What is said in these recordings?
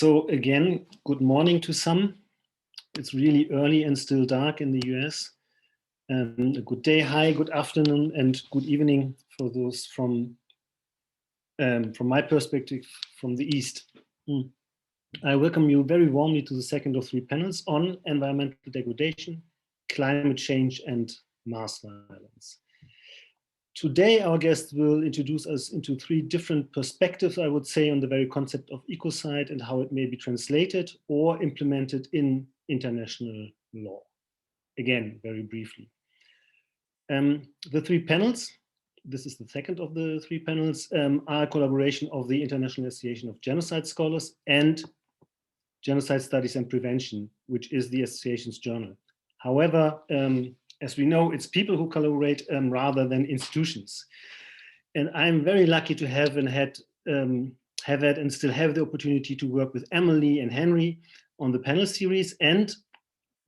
So again, good morning to some. It's really early and still dark in the US. A good day, hi, good afternoon, and good evening for those from my perspective, from the East. I welcome you very warmly to the second of three panels on environmental degradation, climate change, and mass violence. Today, our guest will introduce us into three different perspectives, I would say, on the very concept of ecocide and how it may be translated or implemented in international law. Again, very briefly. The three panels, this is the second of the three panels, are a collaboration of the International Association of Genocide Scholars and Genocide Studies and Prevention, which is the association's journal. However, as we know, it's people who collaborate rather than institutions. And I'm very lucky to have had and still have the opportunity to work with Emily and Henry on the panel series, and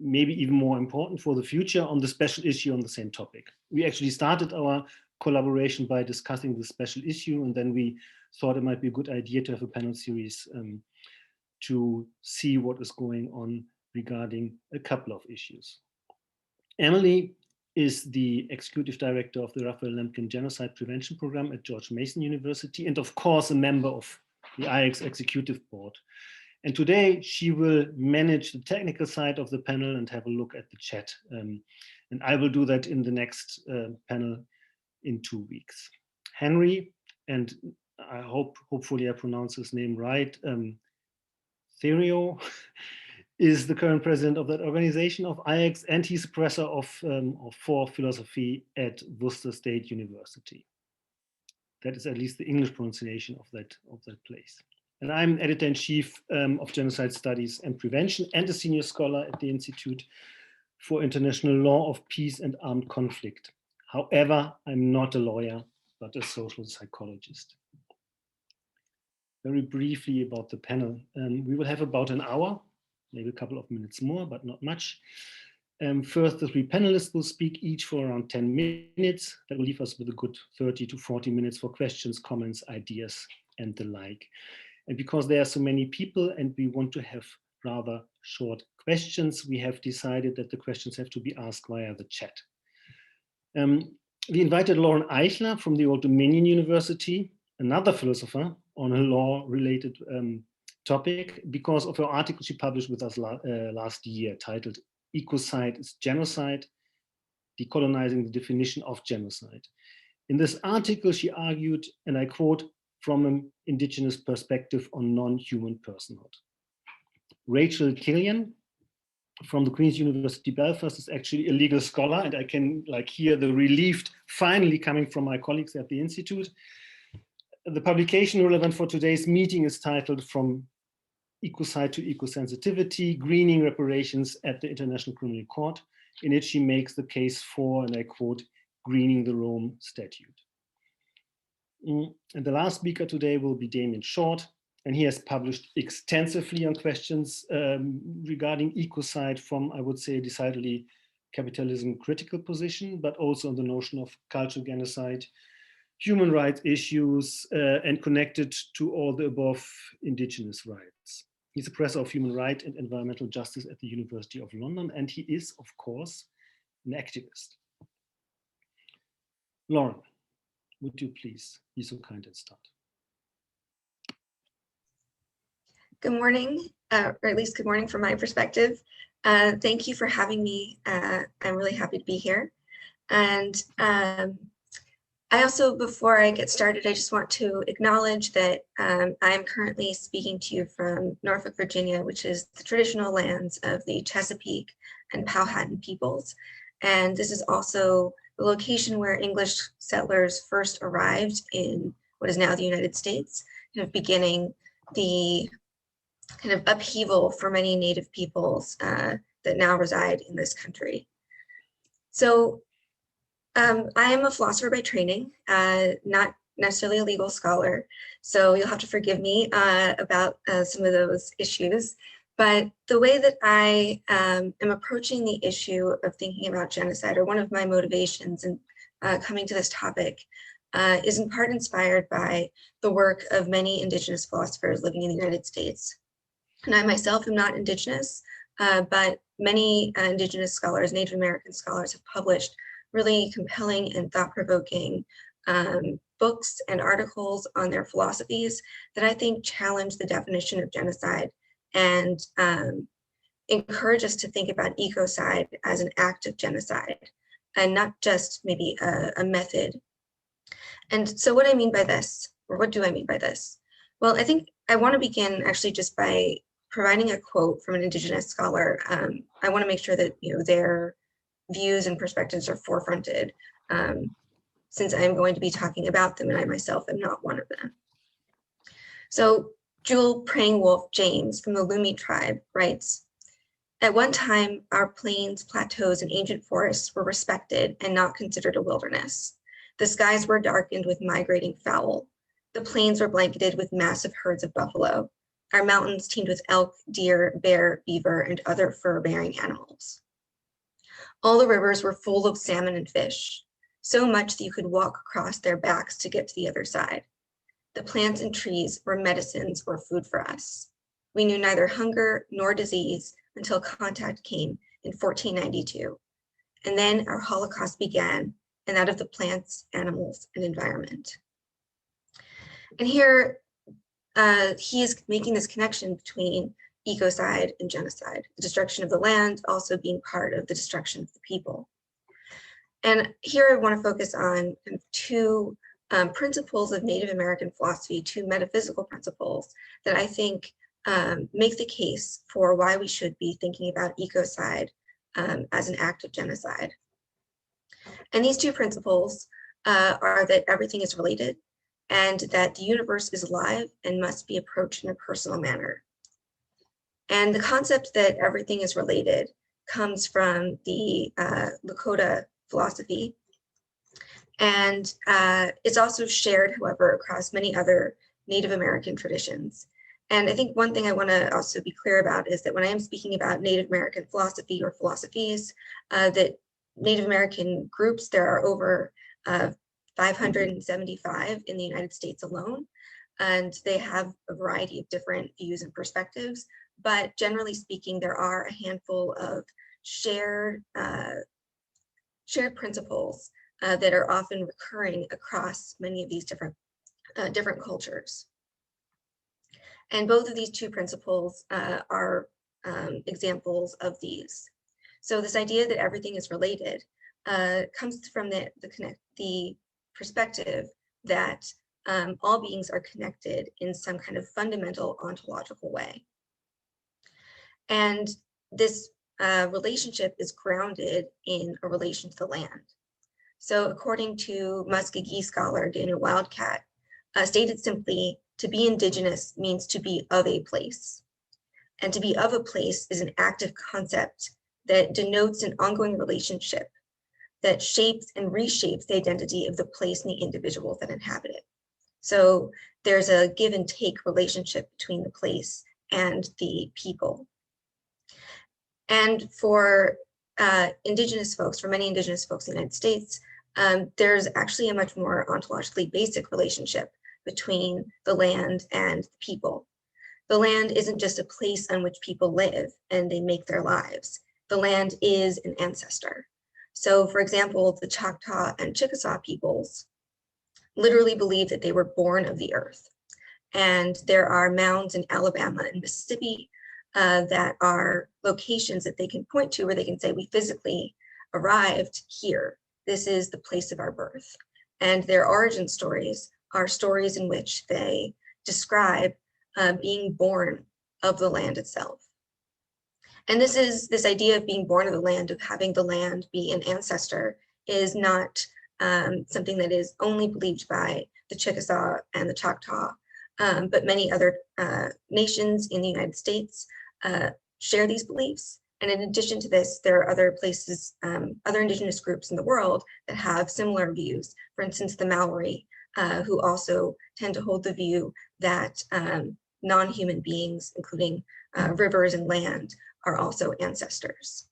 maybe even more important for the future, on the special issue on the same topic. We actually started our collaboration by discussing the special issue, and then we thought it might be a good idea to have a panel series to see what is going on regarding a couple of issues. Emily is the executive director of the Raphael Lemkin Genocide Prevention Program at George Mason University, and of course a member of the IX Executive Board. And today she will manage the technical side of the panel and have a look at the chat. And I will do that in the next panel in 2 weeks. Henry, and I hopefully I pronounce his name right, Therio, is the current president of that organization of IX, and he's a professor of philosophy at Worcester State University. That is at least the English pronunciation of that place. And I'm editor-in-chief of Genocide Studies and Prevention and a senior scholar at the Institute for International Law of Peace and Armed Conflict. However, I'm not a lawyer, but a social psychologist. Very briefly about the panel. We will have about an hour, maybe a couple of minutes more, but not much. First, the three panelists will speak each for around 10 minutes. That will leave us with a good 30 to 40 minutes for questions, comments, ideas, and the like. And because there are so many people and we want to have rather short questions, we have decided that the questions have to be asked via the chat. We invited Lauren Eichler from the Old Dominion University, another philosopher on a law-related topic, because of her article she published with us last year, titled "Ecocide is Genocide, Decolonizing the Definition of Genocide." In this article, she argued, and I quote, "from an indigenous perspective on non-human personhood." Rachel Killean from the Queen's University Belfast is actually a legal scholar, and I can hear the relief finally coming from my colleagues at the Institute. The publication relevant for today's meeting is titled "From Ecocide to Ecosensitivity, Greening Reparations at the International Criminal Court," in which she makes the case for, and I quote, "greening the Rome Statute." And the last speaker today will be Damien, and he has published extensively on questions regarding ecocide from, I would say, a decidedly capitalism critical position, but also on the notion of cultural genocide, human rights issues, and connected to all the above indigenous rights. He's a professor of human rights and environmental justice at the University of London, and he is, of course, an activist. Lauren, would you please be so kind and start? Good morning, or at least good morning from my perspective. Thank you for having me. I'm really happy to be here. And I also, before I get started, I just want to acknowledge that I am currently speaking to you from Norfolk, Virginia, which is the traditional lands of the Chesapeake and Powhatan peoples. And this is also the location where English settlers first arrived in what is now the United States, beginning the kind of upheaval for many Native peoples that now reside in this country. So I am a philosopher by training, not necessarily a legal scholar, so you'll have to forgive me about some of those issues. But the way that I am approaching the issue of thinking about genocide, or one of my motivations in coming to this topic, is in part inspired by the work of many indigenous philosophers living in the United States. And I myself am not Indigenous, but many Indigenous scholars, Native American scholars, have published really compelling and thought-provoking books and articles on their philosophies that I think challenge the definition of genocide and encourage us to think about ecocide as an act of genocide and not just maybe a method. And so what I mean by this, or what do I mean by this? Well, I think I want to begin actually just by providing a quote from an Indigenous scholar. I want to make sure that their views and perspectives are forefronted, since I'm going to be talking about them and I myself am not one of them. So Jewel Praying Wolf James from the Lumi tribe writes, "At one time, our plains, plateaus, and ancient forests were respected and not considered a wilderness. The skies were darkened with migrating fowl. The plains were blanketed with massive herds of buffalo. Our mountains teemed with elk, deer, bear, beaver, and other fur-bearing animals. All the rivers were full of salmon and fish, so much that you could walk across their backs to get to the other side. The plants and trees were medicines or food for us. We knew neither hunger nor disease until contact came in 1492. And then our Holocaust began, and that of the plants, animals, and environment." And here, he is making this connection between ecocide and genocide, the destruction of the land also being part of the destruction of the people. And here I want to focus on two principles of Native American philosophy, two metaphysical principles that I think make the case for why we should be thinking about ecocide as an act of genocide. And these two principles are that everything is related and that the universe is alive and must be approached in a personal manner. And the concept that everything is related comes from the Lakota philosophy. And it's also shared, however, across many other Native American traditions. And I think one thing I want to also be clear about is that when I am speaking about Native American philosophy or philosophies, that Native American groups, there are over 575 in the United States alone, and they have a variety of different views and perspectives. But generally speaking, there are a handful of shared principles that are often recurring across many of these different cultures. And both of these two principles are examples of these. So this idea that everything is related comes from the perspective that all beings are connected in some kind of fundamental ontological way. And this relationship is grounded in a relation to the land. So according to Muskogee scholar Daniel Wildcat, stated simply, to be indigenous means to be of a place. And to be of a place is an active concept that denotes an ongoing relationship that shapes and reshapes the identity of the place and the individuals that inhabit it. So there's a give and take relationship between the place and the people. And for indigenous folks, for many indigenous folks in the United States, there's actually a much more ontologically basic relationship between the land and the people. The land isn't just a place on which people live and they make their lives. The land is an ancestor. So for example, the Choctaw and Chickasaw peoples literally believe that they were born of the earth. And there are mounds in Alabama and Mississippi that are locations that they can point to where they can say, we physically arrived here. This is the place of our birth. And their origin stories are stories in which they describe being born of the land itself. And this idea of being born of the land, of having the land be an ancestor, is not something that is only believed by the Chickasaw and the Choctaw, but many other nations in the United States share these beliefs. And in addition to this, there are other places, other indigenous groups in the world that have similar views. For instance, the Maori, who also tend to hold the view that non-human beings, including rivers and land, are also ancestors.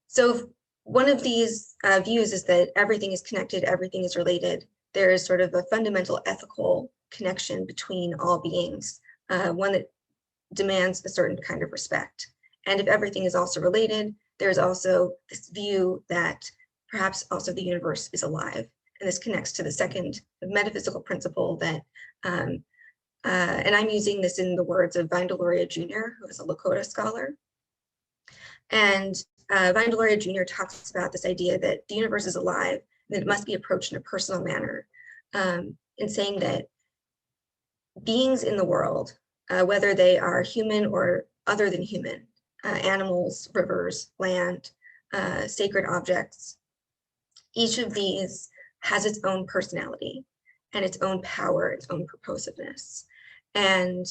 So one of these views is that everything is connected, everything is related. There is sort of a fundamental ethical connection between all beings, one that demands a certain kind of respect. And if everything is also related, there's also this view that perhaps also the universe is alive. And this connects to the second metaphysical principle that, and I'm using this in the words of Vandeloria Jr., who is a Lakota scholar. And Vandeloria Jr. talks about this idea that the universe is alive, and that it must be approached in a personal manner, in saying that beings in the world, whether they are human or other than human, animals, rivers, land, sacred objects, each of these has its own personality and its own power, its own purposiveness. And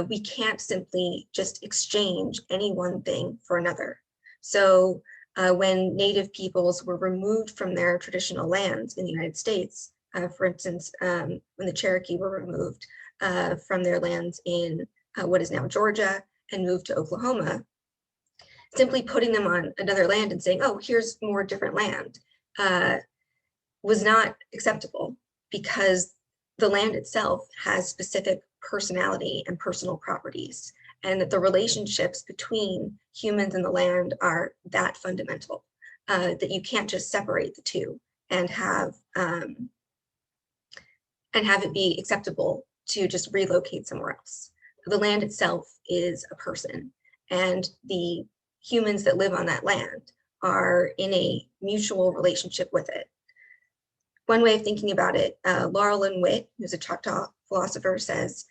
we can't simply just exchange any one thing for another. So when Native peoples were removed from their traditional lands in the United States, for instance, when the Cherokee were removed from their lands in what is now Georgia and moved to Oklahoma, simply putting them on another land and saying, oh, here's more different land, was not acceptable, because the land itself has specific personality and personal properties, and that the relationships between humans and the land are that fundamental, that you can't just separate the two and have it be acceptable to just relocate somewhere else. The land itself is a person, and the humans that live on that land are in a mutual relationship with it. One way of thinking about it, Laurel and Witt, who's a Choctaw philosopher, says,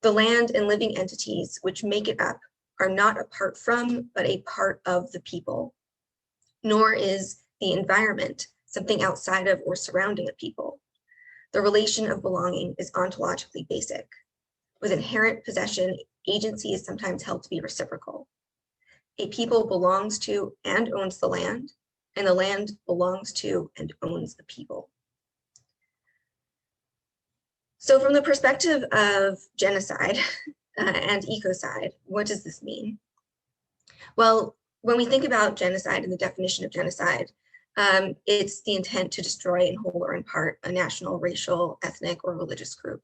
the land and living entities which make it up are not apart from, but a part of the people, nor is the environment something outside of or surrounding a people. The relation of belonging is ontologically basic. With inherent possession, agency is sometimes held to be reciprocal. A people belongs to and owns the land belongs to and owns the people. So from the perspective of genocide and ecocide, what does this mean? Well, when we think about genocide and the definition of genocide, it's the intent to destroy in whole or in part a national, racial, ethnic, or religious group.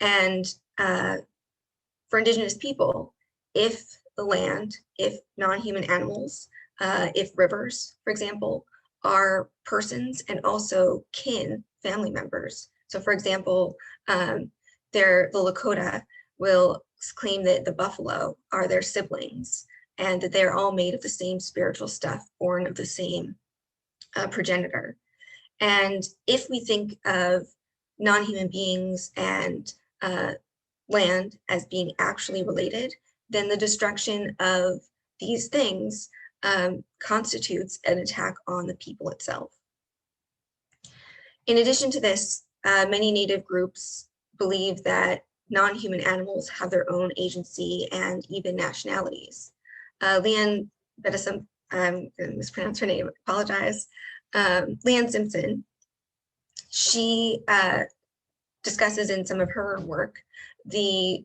And for Indigenous people, if the land, if non-human animals, if rivers, for example, are persons and also kin, family members. So for example, the Lakota will claim that the buffalo are their siblings and that they're all made of the same spiritual stuff, born of the same progenitor. And if we think of non-human beings and land as being actually related, then the destruction of these things constitutes an attack on the people itself. In addition to this, many Native groups believe that non-human animals have their own agency and even nationalities. Leanne Bedesum, I'm going to mispronounce her name, apologize. Leanne Simpson, she discusses in some of her work the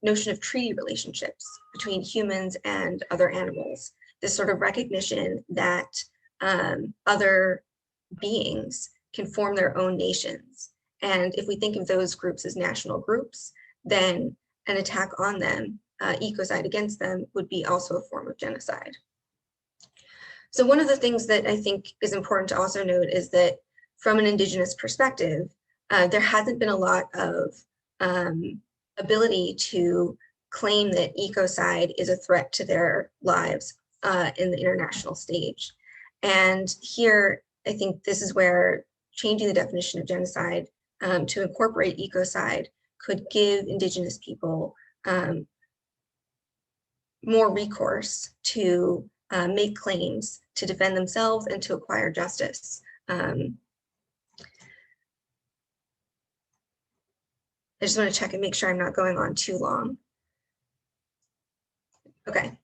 notion of treaty relationships between humans and other animals, this sort of recognition that other beings can form their own nations. And if we think of those groups as national groups, then an attack on them, ecocide against them, would be also a form of genocide. So one of the things that I think is important to also note is that from an Indigenous perspective, there hasn't been a lot of ability to claim that ecocide is a threat to their lives in the international stage. And here, I think this is where changing the definition of genocide to incorporate ecocide could give Indigenous people more recourse to make claims, to defend themselves, and to acquire justice. I just want to check and make sure I'm not going on too long. Okay.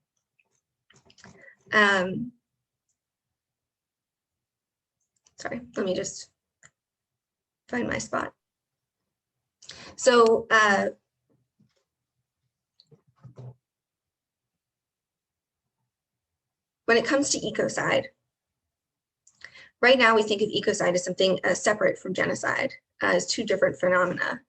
Sorry, let me just find my spot. So when it comes to ecocide, right now we think of ecocide as something separate from genocide, as two different phenomena.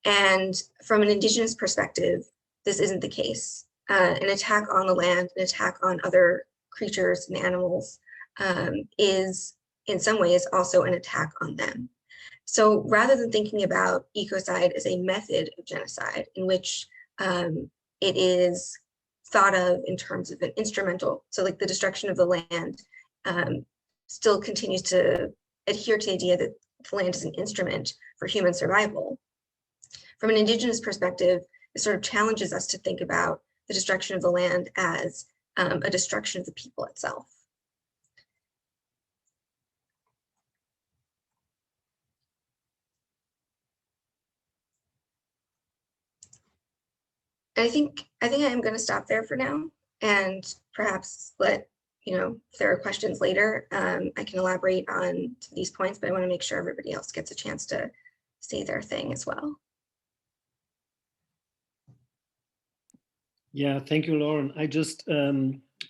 And from an Indigenous perspective, this isn't the case. An attack on the land, an attack on other creatures and animals is in some ways also an attack on them. So rather than thinking about ecocide as a method of genocide in which it is thought of in terms of an instrumental, so like the destruction of the land still continues to adhere to the idea that the land is an instrument for human survival. From an Indigenous perspective, it sort of challenges us to think about the destruction of the land as a destruction of the people itself. I think I am going to stop there for now, and perhaps let if there are questions later, I can elaborate on these points. But I want to make sure everybody else gets a chance to say their thing as well. Yeah, thank you, Lauren. I just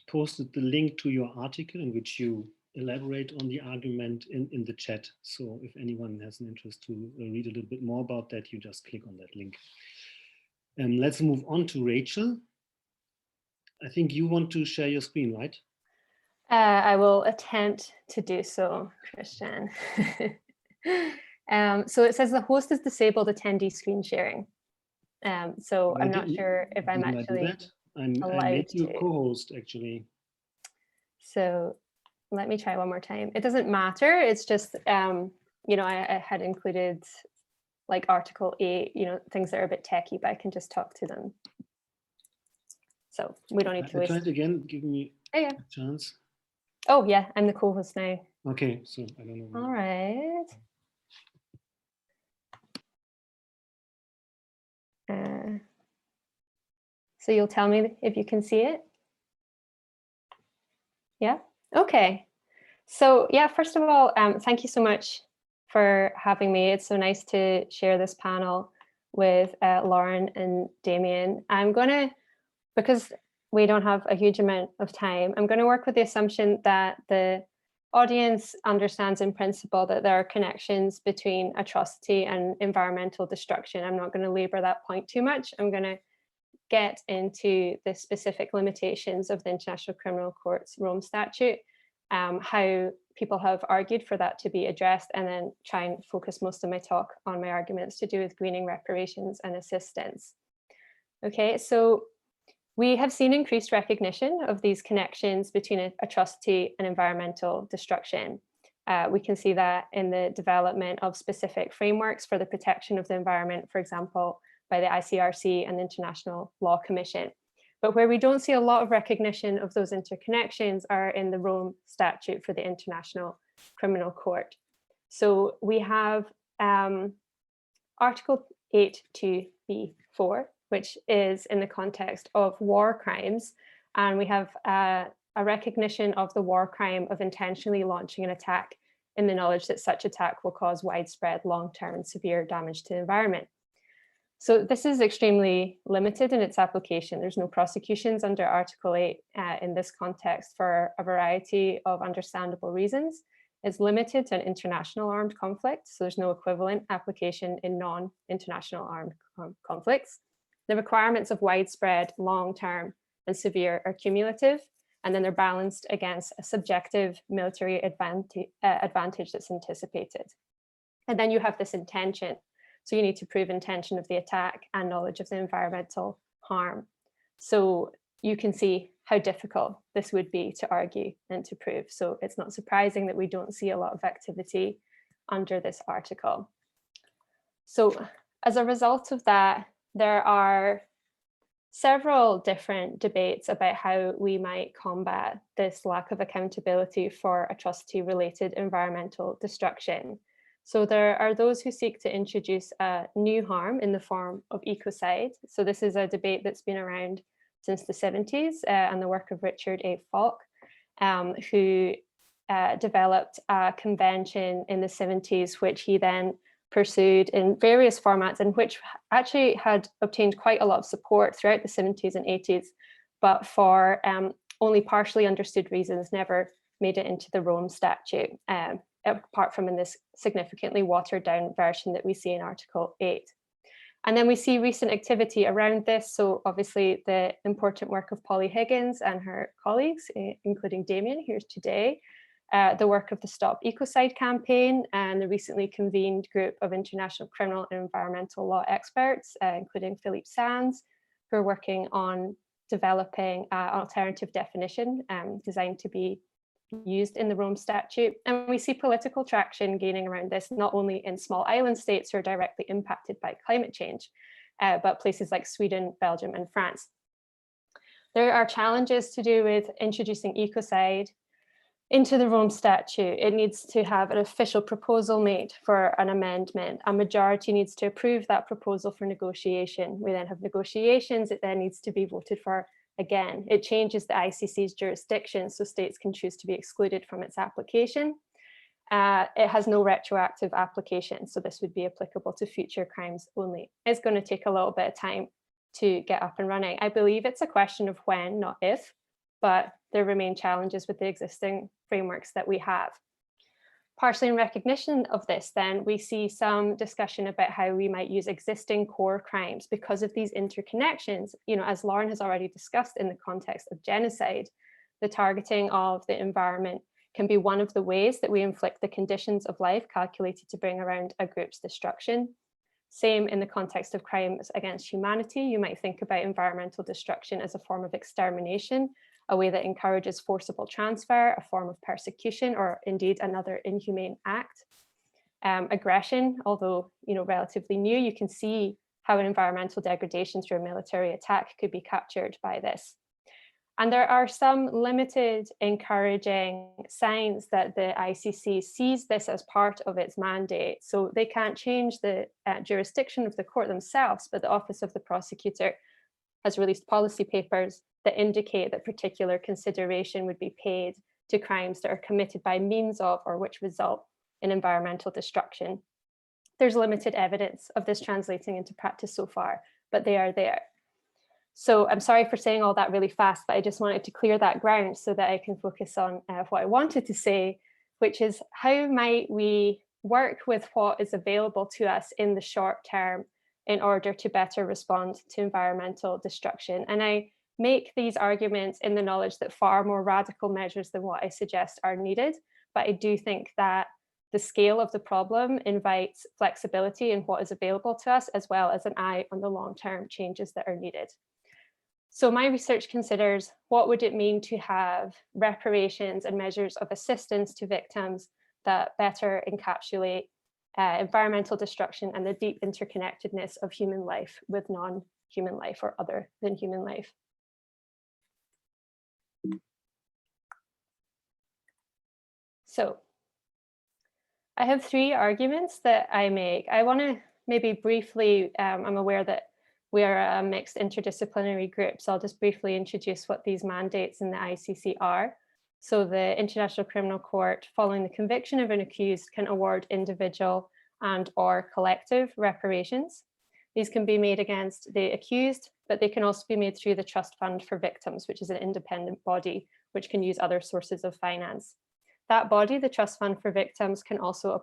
posted the link to your article in which you elaborate on the argument in the chat. So if anyone has an interest to read a little bit more about that, you just click on that link. Let's move on to Rachel. I think you want to share your screen, right? I will attempt to do so, Christian. So it says the host has disabled attendee screen sharing. So I'm not sure if I'm actually I made you co-host actually. So let me try one more time. It doesn't matter. It's just, I had included like Article 8, things that are a bit techy, but I can just talk to them. So we don't need to waste. Try it again. Give me a chance. Oh yeah, I'm the co-host now. Okay, so I don't know. All right. So you'll tell me if you can see it. Yeah. Okay. So yeah, first of all, thank you so much for having me. It's so nice to share this panel with Lauren and Damien. I'm going to, because we don't have a huge amount of time, I'm going to work with the assumption that the audience understands in principle that there are connections between atrocity and environmental destruction. I'm not going to labor that point too much. I'm going to get into the specific limitations of the International Criminal Court's Rome Statute, how people have argued for that to be addressed, and then try and focus most of my talk on my arguments to do with greening, reparations, and assistance. Okay, so we have seen increased recognition of these connections between atrocity and environmental destruction. We can see that in the development of specific frameworks for the protection of the environment, for example, by the ICRC and the International Law Commission. But where we don't see a lot of recognition of those interconnections are in the Rome Statute for the International Criminal Court. So we have Article 8.2b.4, which is in the context of war crimes. And we have a recognition of the war crime of intentionally launching an attack in the knowledge that such attack will cause widespread, long-term, and severe damage to the environment. So this is extremely limited in its application. There's no prosecutions under Article 8 in this context for a variety of understandable reasons. It's limited to an international armed conflict, so there's no equivalent application in non-international armed conflicts. The requirements of widespread, long-term, and severe are cumulative, and then they're balanced against a subjective military advantage that's anticipated. And then you have this intention. So you need to prove intention of the attack and knowledge of the environmental harm. So you can see how difficult this would be to argue and to prove. So it's not surprising that we don't see a lot of activity under this article. So as a result of that, there are several different debates about how we might combat this lack of accountability for atrocity-related environmental destruction. So there are those who seek to introduce a new harm in the form of ecocide. So this is a debate that's been around since the 70s and the work of Richard A. Falk, who developed a convention in the 70s, which he then pursued in various formats and which actually had obtained quite a lot of support throughout the 70s and 80s, but for only partially understood reasons never made it into the Rome Statute. Apart from in this significantly watered down version that we see in Article 8. And then we see recent activity around this. So obviously the important work of Polly Higgins and her colleagues, including Damien, here's today, the work of the Stop Ecocide campaign and the recently convened group of international criminal and environmental law experts, including Philippe Sands, who are working on developing an alternative definition designed to be used in the Rome Statute. And we see political traction gaining around this, not only in small island states who are directly impacted by climate change, but places like Sweden, Belgium, and France. There are challenges to do with introducing ecocide into the Rome Statute. It needs to have an official proposal made for an amendment. A majority needs to approve that proposal for negotiation. We then have negotiations. It then needs to be voted for again. It changes the ICC's jurisdiction, so states can choose to be excluded from its application. It has no retroactive application, so this would be applicable to future crimes only. It's going to take a little bit of time to get up and running. I believe it's a question of when, not if, but there remain challenges with the existing frameworks that we have. Partially in recognition of this, then, we see some discussion about how we might use existing core crimes because of these interconnections. You know, as Lauren has already discussed in the context of genocide, the targeting of the environment can be one of the ways that we inflict the conditions of life calculated to bring around a group's destruction. Same in the context of crimes against humanity. You might think about environmental destruction as a form of extermination, a way that encourages forcible transfer, a form of persecution, or indeed another inhumane act. Aggression, although relatively new, you can see how an environmental degradation through a military attack could be captured by this. And there are some limited encouraging signs that the ICC sees this as part of its mandate. So they can't change the jurisdiction of the court themselves, but the Office of the Prosecutor has released policy papers that indicate that particular consideration would be paid to crimes that are committed by means of or which result in environmental destruction. There's limited evidence of this translating into practice so far, but they are there. So I'm sorry for saying all that really fast, but I just wanted to clear that ground so that I can focus on what I wanted to say, which is how might we work with what is available to us in the short term in order to better respond to environmental destruction. And I make these arguments in the knowledge that far more radical measures than what I suggest are needed, but I do think that the scale of the problem invites flexibility in what is available to us, as well as an eye on the long-term changes that are needed. So my research considers what would it mean to have reparations and measures of assistance to victims that better encapsulate environmental destruction and the deep interconnectedness of human life with non-human life or other than human life. So I have three arguments that I make. I want to maybe briefly, I'm aware that we are a mixed interdisciplinary group, so I'll just briefly introduce what these mandates in the ICC are. So the International Criminal Court, following the conviction of an accused, can award individual and or collective reparations. These can be made against the accused, but they can also be made through the Trust Fund for Victims, which is an independent body which can use other sources of finance. That body, the Trust Fund for Victims, can also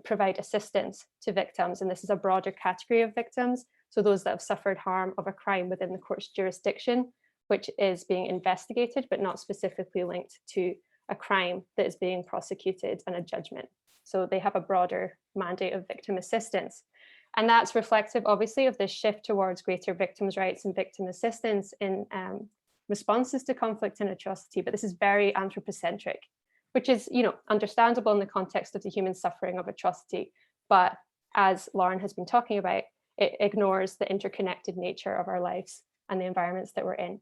provide assistance to victims, and this is a broader category of victims, so those that have suffered harm of a crime within the court's jurisdiction, which is being investigated, but not specifically linked to a crime that is being prosecuted and a judgment. So they have a broader mandate of victim assistance. And that's reflective, obviously, of this shift towards greater victims' rights and victim assistance in responses to conflict and atrocity. But this is very anthropocentric, which is, understandable in the context of the human suffering of atrocity. But as Lauren has been talking about, it ignores the interconnected nature of our lives and the environments that we're in.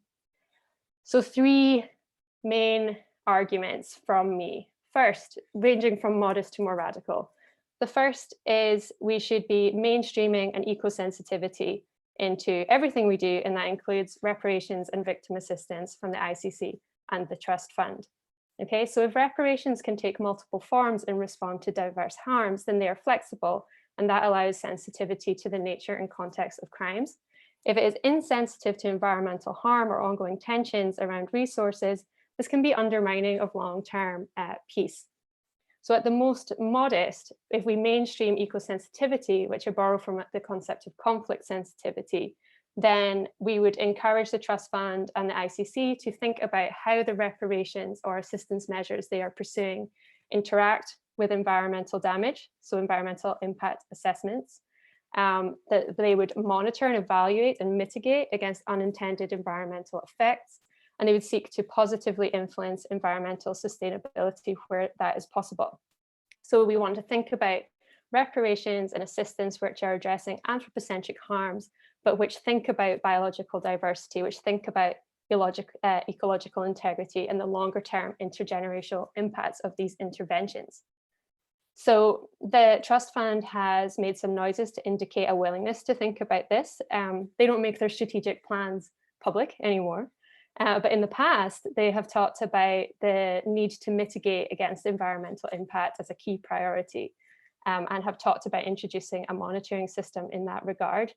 So three main arguments from me. First, ranging from modest to more radical. The first is we should be mainstreaming an eco-sensitivity into everything we do, and that includes reparations and victim assistance from the ICC and the Trust Fund. Okay, so if reparations can take multiple forms and respond to diverse harms, then they are flexible, and that allows sensitivity to the nature and context of crimes. If it is insensitive to environmental harm or ongoing tensions around resources, this can be undermining of long-term peace. So at the most modest, if we mainstream eco-sensitivity, which I borrow from the concept of conflict sensitivity, then we would encourage the Trust Fund and the ICC to think about how the reparations or assistance measures they are pursuing interact with environmental damage, so environmental impact assessments, that they would monitor and evaluate and mitigate against unintended environmental effects, and they would seek to positively influence environmental sustainability where that is possible. So we want to think about reparations and assistance which are addressing anthropocentric harms, but which think about biological diversity, which think about ecological integrity and the longer term intergenerational impacts of these interventions. So the Trust Fund has made some noises to indicate a willingness to think about this. They don't make their strategic plans public anymore, but in the past, they have talked about the need to mitigate against environmental impact as a key priority, and have talked about introducing a monitoring system in that regard.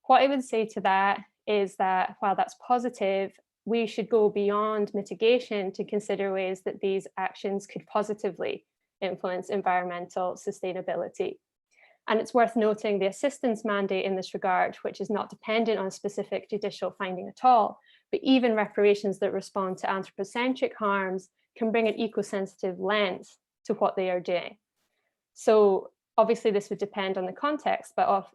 What I would say to that is that while that's positive, we should go beyond mitigation to consider ways that these actions could positively influence environmental sustainability. And it's worth noting the assistance mandate in this regard, which is not dependent on a specific judicial finding at all, but even reparations that respond to anthropocentric harms can bring an eco-sensitive lens to what they are doing. So obviously this would depend on the context, but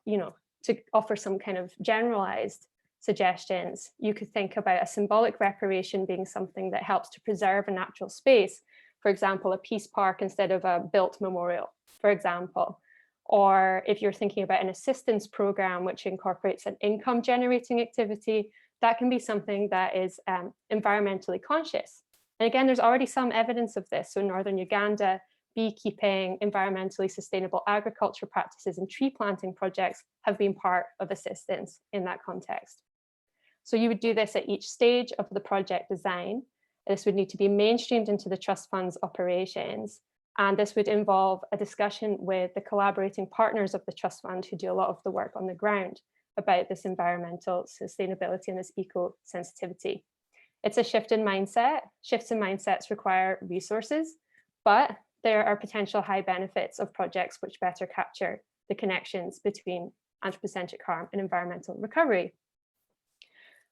to offer some kind of generalized suggestions, you could think about a symbolic reparation being something that helps to preserve a natural space, for example, a peace park instead of a built memorial, for example. Or if you're thinking about an assistance program which incorporates an income generating activity, that can be something that is environmentally conscious. And again, there's already some evidence of this. So in Northern Uganda, beekeeping, environmentally sustainable agriculture practices, and tree planting projects have been part of assistance in that context. So you would do this at each stage of the project design. This would need to be mainstreamed into the Trust Fund's operations. And this would involve a discussion with the collaborating partners of the Trust Fund who do a lot of the work on the ground about this environmental sustainability and this eco-sensitivity. It's a shift in mindset. Shifts in mindsets require resources, but there are potential high benefits of projects which better capture the connections between anthropocentric harm and environmental recovery.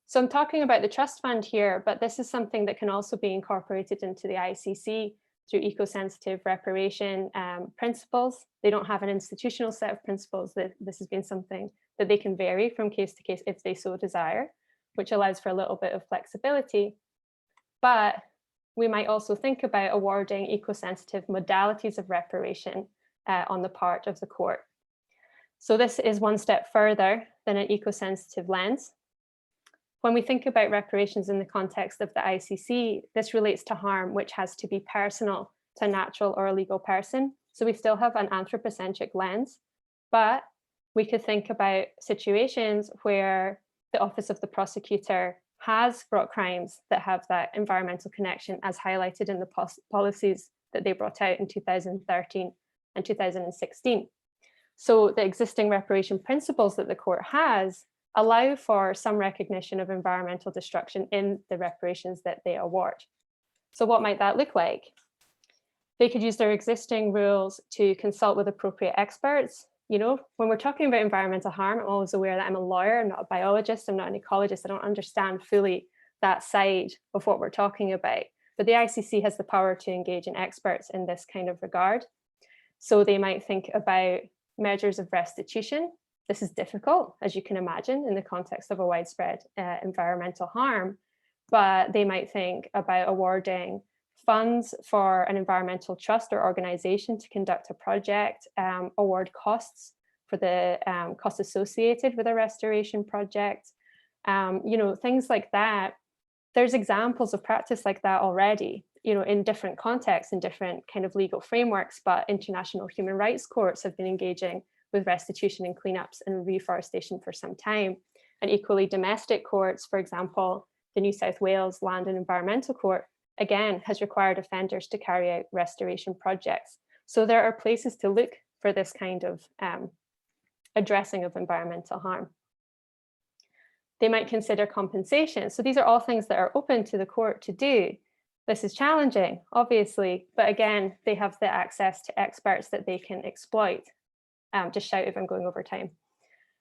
So I'm talking about the Trust Fund here, but this is something that can also be incorporated into the ICC through eco-sensitive reparation principles. They don't have an institutional set of principles. This has been something that they can vary from case to case if they so desire, which allows for a little bit of flexibility. But we might also think about awarding eco-sensitive modalities of reparation on the part of the court. So this is one step further than an eco-sensitive lens. When we think about reparations in the context of the ICC, this relates to harm which has to be personal to a natural or a legal person. So we still have an anthropocentric lens, but we could think about situations where the Office of the Prosecutor has brought crimes that have that environmental connection as highlighted in the policies that they brought out in 2013 and 2016. So the existing reparation principles that the court has allow for some recognition of environmental destruction in the reparations that they award. So what might that look like? They could use their existing rules to consult with appropriate experts. You know, when we're talking about environmental harm, I'm always aware that I'm a lawyer, I'm not a biologist, I'm not an ecologist, I don't understand fully that side of what we're talking about. But the ICC has the power to engage in experts in this kind of regard. So they might think about measures of restitution. This is difficult, as you can imagine, in the context of a widespread environmental harm, but they might think about awarding funds for an environmental trust or organization to conduct a project, award costs for the costs associated with a restoration project, you know, things like that. There's examples of practice like that already, you know, in different contexts, in different kind of legal frameworks, but international human rights courts have been engaging with restitution and cleanups and reforestation for some time. And equally, domestic courts, for example, the New South Wales Land and Environmental Court, again, has required offenders to carry out restoration projects. So there are places to look for this kind of addressing of environmental harm. They might consider compensation. So these are all things that are open to the court to do. This is challenging, obviously, but again, they have the access to experts that they can exploit. Just shout if I'm going over time.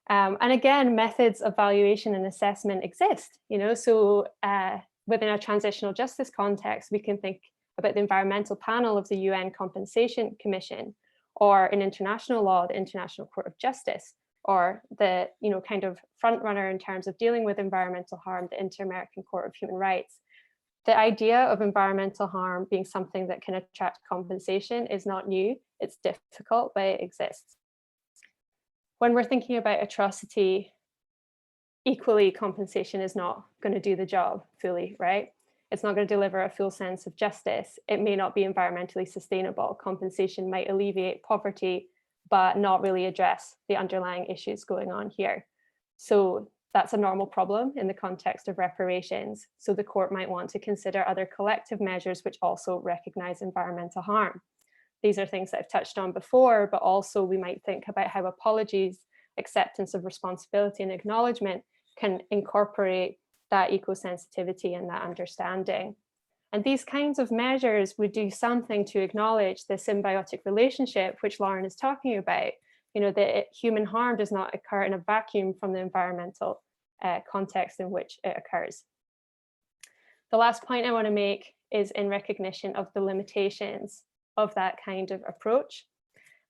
And again, methods of valuation and assessment exist, so within a transitional justice context, we can think about the environmental panel of the UN Compensation Commission, or in international law, the International Court of Justice, or the kind of front runner in terms of dealing with environmental harm, the Inter-American Court of Human Rights. The idea of environmental harm being something that can attract compensation is not new. It's difficult, but it exists. When we're thinking about atrocity, equally, compensation is not going to do the job fully, right? It's not going to deliver a full sense of justice. It may not be environmentally sustainable. Compensation might alleviate poverty, but not really address the underlying issues going on here. So that's a normal problem in the context of reparations. So the court might want to consider other collective measures which also recognize environmental harm. These are things that I've touched on before, but also we might think about how apologies, acceptance of responsibility, and acknowledgement can incorporate that eco-sensitivity and that understanding. And these kinds of measures would do something to acknowledge the symbiotic relationship which Lauren is talking about. That human harm does not occur in a vacuum from the environmental context in which it occurs. The last point I want to make is in recognition of the limitations of that kind of approach,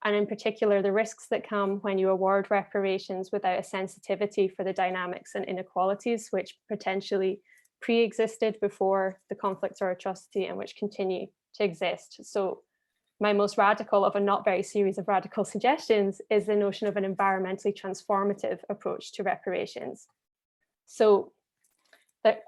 and in particular the risks that come when you award reparations without a sensitivity for the dynamics and inequalities which potentially pre-existed before the conflict or atrocity and which continue to exist. So my most radical of a not very series of radical suggestions is the notion of an environmentally transformative approach to reparations. So the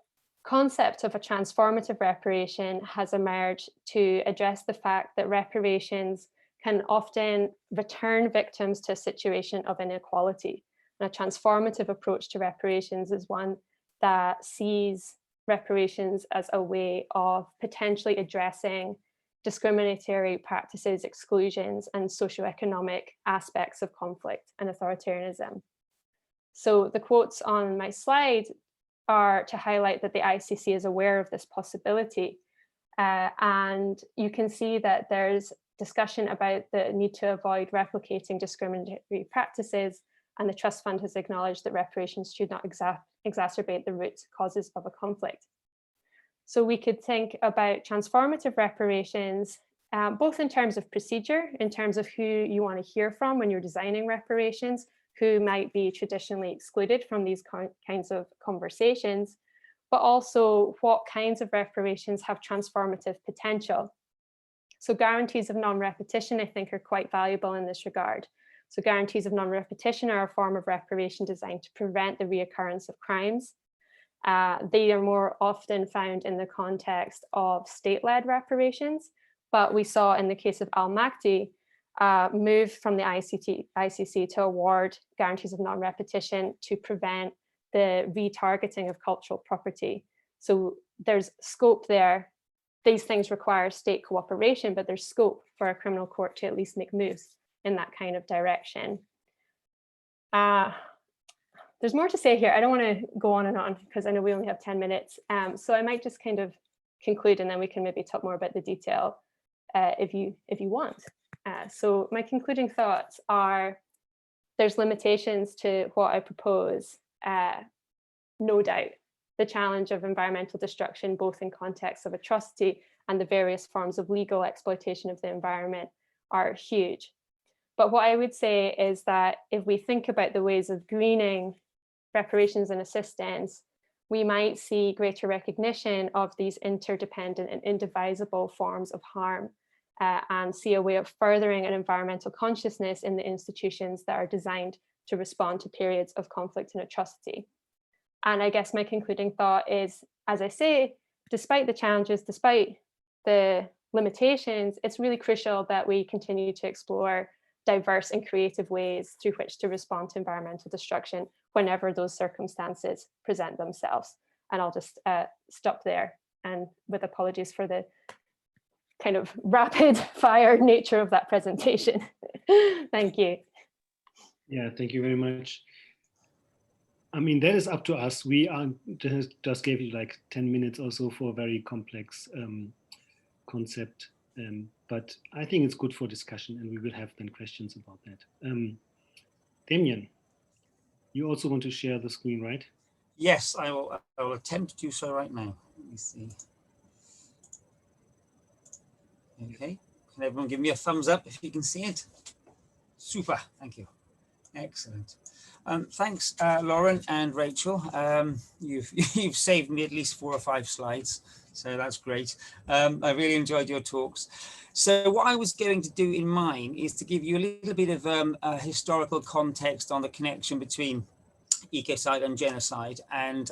concept of a transformative reparation has emerged to address the fact that reparations can often return victims to a situation of inequality. And a transformative approach to reparations is one that sees reparations as a way of potentially addressing discriminatory practices, exclusions, and socioeconomic aspects of conflict and authoritarianism. So the quotes on my slide are to highlight that the ICC is aware of this possibility. And you can see that there's discussion about the need to avoid replicating discriminatory practices, and the Trust Fund has acknowledged that reparations should not exacerbate the root causes of a conflict. So we could think about transformative reparations, both in terms of procedure, in terms of who you want to hear from when you're designing reparations, who might be traditionally excluded from these kinds of conversations, but also what kinds of reparations have transformative potential. So guarantees of non-repetition, I think, are quite valuable in this regard. So guarantees of non-repetition are a form of reparation designed to prevent the reoccurrence of crimes. They are more often found in the context of state-led reparations, but we saw in the case of Al-Makdi move from the ICC to award guarantees of non-repetition to prevent the retargeting of cultural property. So there's scope there. These things require state cooperation, but there's scope for a criminal court to at least make moves in that kind of direction. There's more to say here. I don't want to go on and on because I know we only have 10 minutes. So I might just kind of conclude, and then we can maybe talk more about the detail if you want. So my concluding thoughts are there's limitations to what I propose. No doubt, the challenge of environmental destruction, both in context of atrocity and the various forms of legal exploitation of the environment, are huge. But what I would say is that if we think about the ways of greening reparations and assistance, we might see greater recognition of these interdependent and indivisible forms of harm, and see a way of furthering an environmental consciousness in the institutions that are designed to respond to periods of conflict and atrocity. And I guess my concluding thought is, as I say, despite the challenges, despite the limitations, it's really crucial that we continue to explore diverse and creative ways through which to respond to environmental destruction whenever those circumstances present themselves. And I'll just stop there, and with apologies for the kind of rapid fire nature of that presentation. Thank you. Yeah, thank you very much. I mean, that is up to us. We are just gave you like 10 minutes or so for a very complex concept. But I think it's good for discussion, and we will have then questions about that. Damien, you also want to share the screen, right? Yes, I will attempt to do so right now. Let me see. Okay, can everyone give me a thumbs up if you can see it? Super, thank you. Excellent. Thanks, Lauren and Rachel. You've saved me at least 4 or 5 slides, so that's great. I really enjoyed your talks. So what I was going to do in mine is to give you a little bit of a historical context on the connection between ecocide and genocide, and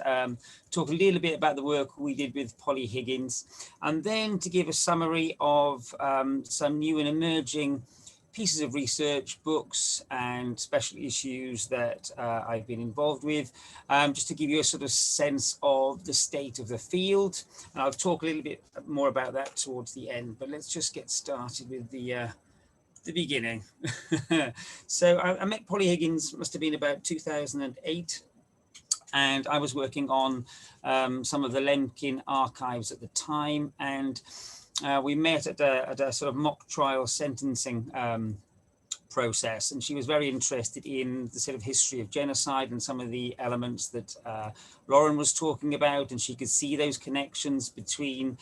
talk a little bit about the work we did with Polly Higgins, and then to give a summary of some new and emerging pieces of research, books and special issues that I've been involved with, just to give you a sort of sense of the state of the field. And I'll talk a little bit more about that towards the end, but let's just get started with the beginning. So I met Polly Higgins, must have been about 2008. And I was working on some of the Lemkin archives at the time. And we met at a sort of mock trial sentencing process, and she was very interested in the sort of history of genocide and some of the elements that Lauren was talking about, and she could see those connections between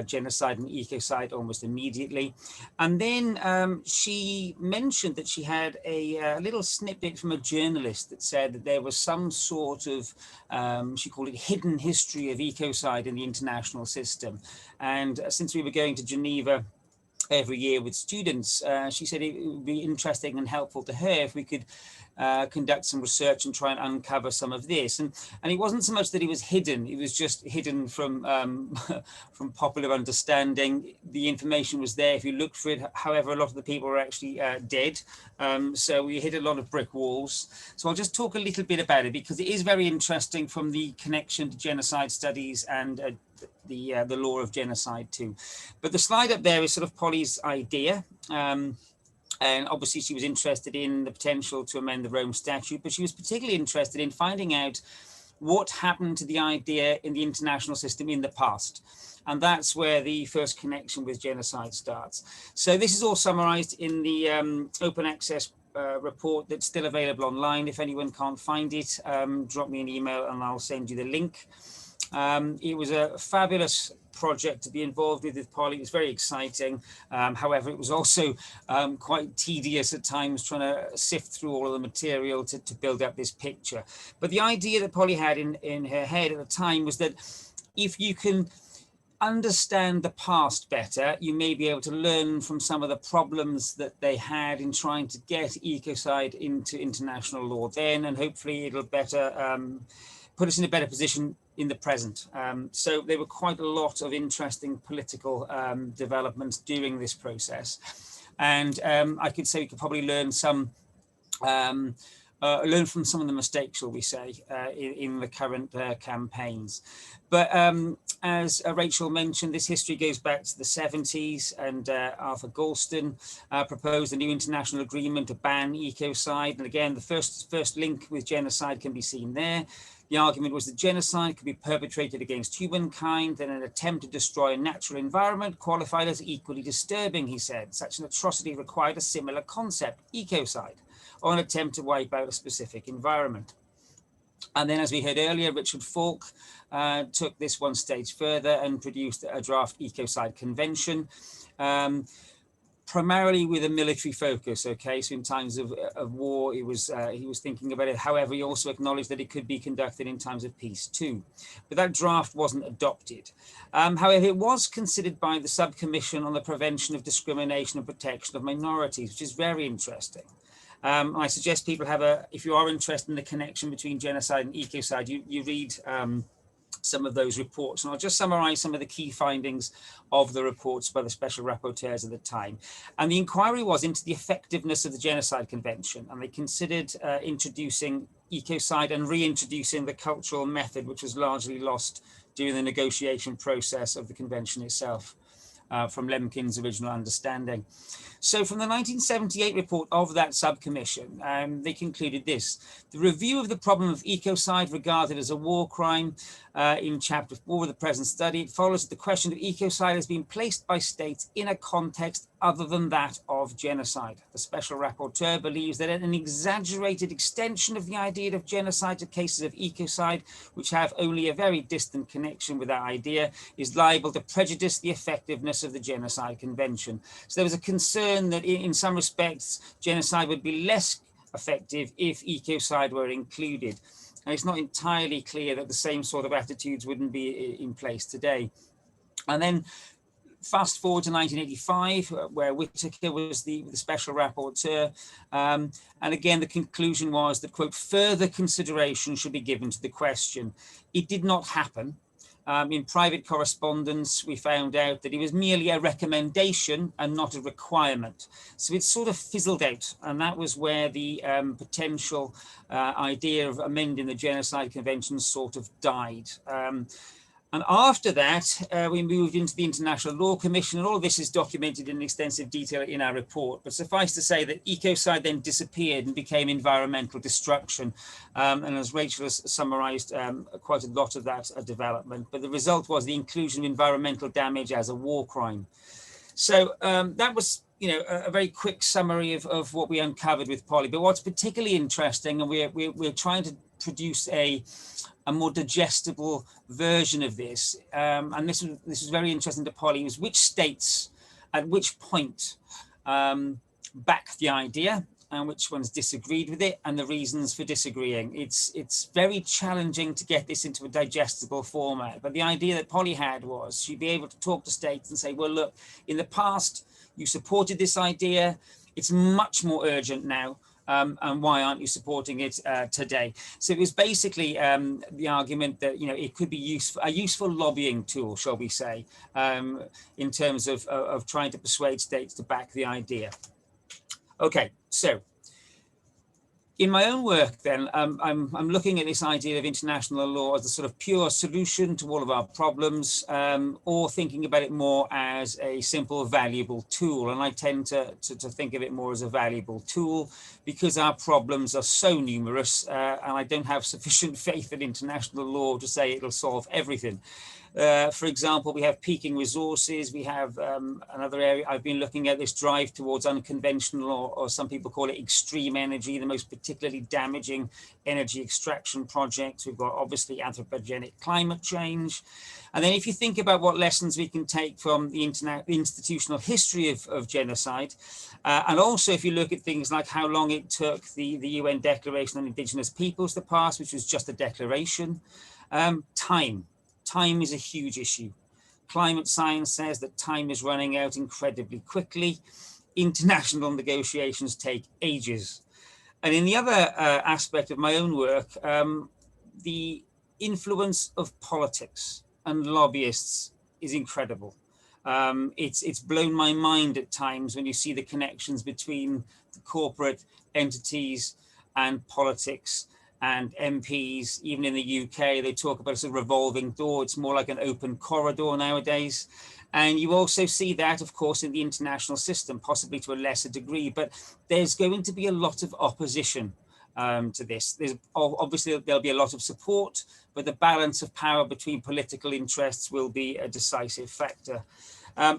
genocide and ecocide almost immediately. And then she mentioned that she had a little snippet from a journalist that said that there was some sort of, she called it hidden history of ecocide in the international system. And since we were going to Geneva every year with students, she said it would be interesting and helpful to her if we could conduct some research and try and uncover some of this. And it wasn't so much that it was hidden, it was just hidden from from popular understanding. The information was there if you looked for it. However, a lot of the people were actually dead. So we hit a lot of brick walls. So I'll just talk a little bit about it because it is very interesting from the connection to genocide studies and the law of genocide too. But the slide up there is sort of Polly's idea. And obviously she was interested in the potential to amend the Rome Statute, but she was particularly interested in finding out what happened to the idea in the international system in the past. And that's where the first connection with genocide starts. So this is all summarized in the open access report that's still available online. If anyone can't find it, drop me an email and I'll send you the link. It was a fabulous project to be involved with Polly. It was very exciting. However, it was also quite tedious at times trying to sift through all of the material to build up this picture. But the idea that Polly had in her head at the time was that if you can understand the past better, you may be able to learn from some of the problems that they had in trying to get ecocide into international law then, and hopefully it'll better put us in a better position in the present. So there were quite a lot of interesting political developments during this process. And I could say we could probably learn some, learn from some of the mistakes, shall we say, in the current campaigns. But as Rachel mentioned, this history goes back to the 70s, and Arthur Galston proposed a new international agreement to ban ecocide. And again, the first link with genocide can be seen there. The argument was that genocide could be perpetrated against humankind and an attempt to destroy a natural environment qualified as equally disturbing, he said. Such an atrocity required a similar concept, ecocide, or an attempt to wipe out a specific environment. And then, as we heard earlier, Richard Falk took this one stage further and produced a draft ecocide convention, primarily with a military focus. Okay, so in times of war, he was thinking about it. However, he also acknowledged that it could be conducted in times of peace too. But that draft wasn't adopted. However, it was considered by the Subcommission on the Prevention of Discrimination and Protection of Minorities, which is very interesting. I suggest people have if you are interested in the connection between genocide and ecocide, you read some of those reports. And I'll just summarize some of the key findings of the reports by the special rapporteurs at the time. And the inquiry was into the effectiveness of the Genocide Convention. And they considered introducing ecocide and reintroducing the cultural method, which was largely lost during the negotiation process of the convention itself. from Lemkin's original understanding. So from the 1978 report of that subcommission, they concluded this: the review of the problem of ecocide regarded as a war crime in Chapter 4 of the present study, it follows that the question of ecocide has been placed by states in a context other than that of genocide. The special rapporteur believes that an exaggerated extension of the idea of genocide to cases of ecocide, which have only a very distant connection with that idea, is liable to prejudice the effectiveness of the Genocide Convention. So there was a concern that in some respects, genocide would be less effective if ecocide were included. And it's not entirely clear that the same sort of attitudes wouldn't be in place today. And then fast forward to 1985, where Whitaker was the special rapporteur. And again, the conclusion was that, quote, further consideration should be given to the question. It did not happen. In private correspondence, we found out that it was merely a recommendation and not a requirement. So it sort of fizzled out. And that was where the potential idea of amending the Genocide Convention sort of died. And after that, we moved into the International Law Commission, and all of this is documented in extensive detail in our report. But suffice to say that ecocide then disappeared and became environmental destruction. And as Rachel has summarized quite a lot of that development, but the result was the inclusion of environmental damage as a war crime. So that was, you know, a very quick summary of what we uncovered with Polly. But what's particularly interesting, and we're trying to produce a more digestible version of this, and this was very interesting to Polly, was which states at which point backed the idea and which ones disagreed with it, and the reasons for disagreeing. It's very challenging to get this into a digestible format, but the idea that Polly had was she'd be able to talk to states and say, well, look, in the past you supported this idea, it's much more urgent now. And why aren't you supporting it today? So it was basically the argument that, you know, it could be a useful lobbying tool, shall we say, in terms of trying to persuade states to back the idea. Okay, so in my own work, then, I'm looking at this idea of international law as a sort of pure solution to all of our problems, or thinking about it more as a simple, valuable tool. And I tend to think of it more as a valuable tool because our problems are so numerous, and I don't have sufficient faith in international law to say it'll solve everything. For example, we have peaking resources. We have another area I've been looking at, this drive towards unconventional, or some people call it extreme energy, the most particularly damaging energy extraction projects. We've got obviously anthropogenic climate change. And then if you think about what lessons we can take from the institutional history of genocide, and also if you look at things like how long it took the UN Declaration on Indigenous Peoples to pass, which was just a declaration, Time is a huge issue. Climate science says that time is running out incredibly quickly. International negotiations take ages. And in the other aspect of my own work, the influence of politics and lobbyists is incredible. It's blown my mind at times when you see the connections between the corporate entities and politics and MPs. Even in the UK, they talk about a sort of revolving door. It's more like an open corridor nowadays. And you also see that, of course, in the international system, possibly to a lesser degree, but there's going to be a lot of opposition to this. Obviously, there'll be a lot of support, but the balance of power between political interests will be a decisive factor.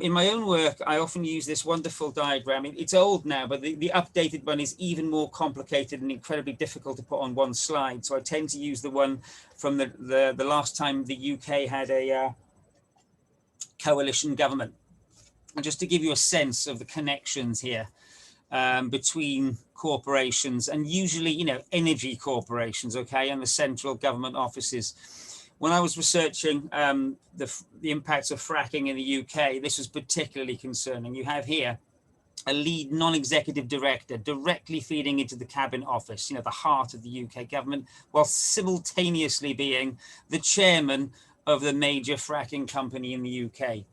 In my own work, I often use this wonderful diagram. It's old now, but the updated one is even more complicated and incredibly difficult to put on one slide. So I tend to use the one from the last time the UK had a coalition government. And just to give you a sense of the connections here between corporations and usually, you know, energy corporations, okay, and the central government offices. When I was researching the impacts of fracking in the UK, this was particularly concerning. You have here a lead non-executive director directly feeding into the Cabinet Office, you know, the heart of the UK government, while simultaneously being the chairman of the major fracking company in the UK.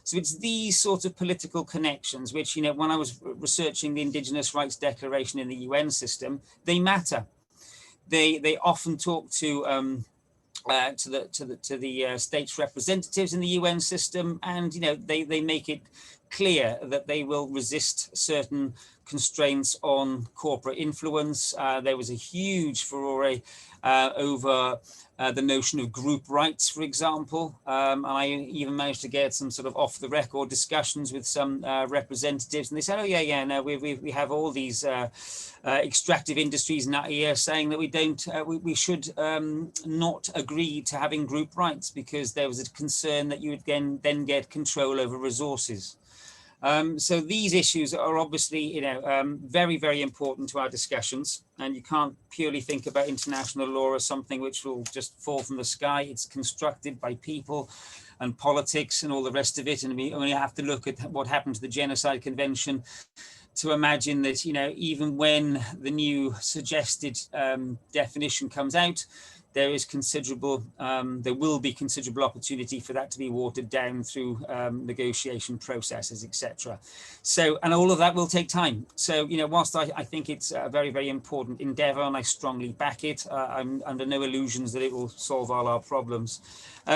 So it's these sorts of political connections, which, you know, when I was researching the Indigenous Rights Declaration in the UN system, they matter. They often talk to to the states' representatives in the UN system, and they make it clear that they will resist certain constraints on corporate influence. There was a huge furore over the notion of group rights, for example. I even managed to get some sort of off-the-record discussions with some representatives, and they said, "Oh yeah, no, we have all these extractive industries now here saying that we don't, we should not agree to having group rights because there was a concern that you would then get control over resources." So these issues are obviously, very, very important to our discussions, and you can't purely think about international law as something which will just fall from the sky. It's constructed by people and politics and all the rest of it, and we only have to look at what happened to the Genocide Convention to imagine that, even when the new suggested definition comes out, there is there will be considerable opportunity for that to be watered down through negotiation processes, etc. So, and all of that will take time. So, whilst I think it's a very, very important endeavor and I strongly back it, I'm under no illusions that it will solve all our problems.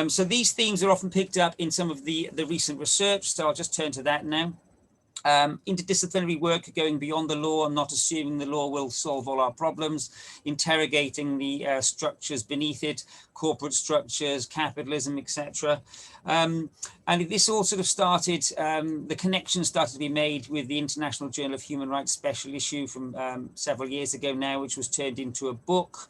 So these themes are often picked up in some of the recent research. So I'll just turn to that now. Interdisciplinary work going beyond the law and not assuming the law will solve all our problems, interrogating the structures beneath it, corporate structures, capitalism, etc. And this all sort of started, the connection started to be made with the International Journal of Human Rights special issue from several years ago now, which was turned into a book.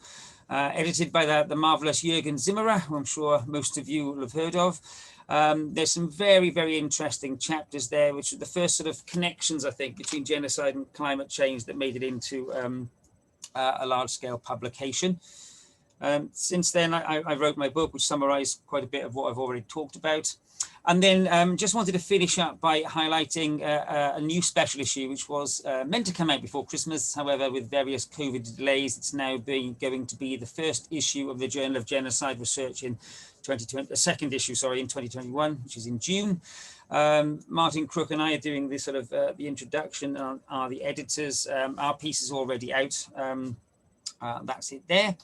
Edited by the marvelous Jürgen Zimmerer, who I'm sure most of you will have heard of. There's some very, very interesting chapters there, which are the first sort of connections, I think, between genocide and climate change that made it into a large-scale publication. Since then, I wrote my book, which summarized quite a bit of what I've already talked about. And then just wanted to finish up by highlighting a new special issue, which was meant to come out before Christmas. However, with various COVID delays, it's now going to be the first issue of the Journal of Genocide Research in 2020, the second issue, sorry, in 2021, which is in June. Martin Crook and I are doing this sort of the introduction, are the editors. Our piece is already out. That's it there.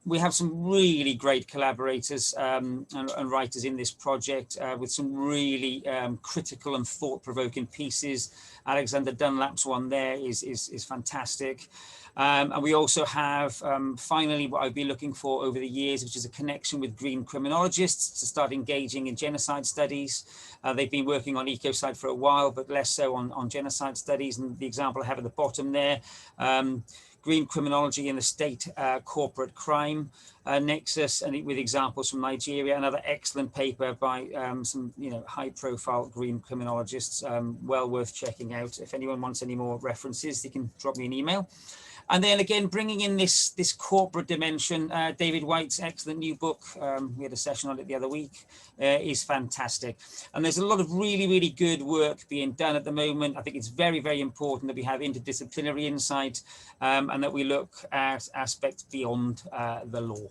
We have some really great collaborators and writers in this project with some really critical and thought-provoking pieces. Alexander Dunlap's one there is fantastic. And we also have finally what I've been looking for over the years, which is a connection with green criminologists to start engaging in genocide studies. They've been working on Ecocide for a while, but less so on genocide studies. And the example I have at the bottom there, Green Criminology in the State Corporate Crime Nexus, and with examples from Nigeria. Another excellent paper by some high-profile green criminologists, well worth checking out. If anyone wants any more references, they can drop me an email. And then again, bringing in this corporate dimension, David White's excellent new book, we had a session on it the other week, is fantastic. And there's a lot of really, really good work being done at the moment. I think it's very, very important that we have interdisciplinary insight and that we look at aspects beyond the law.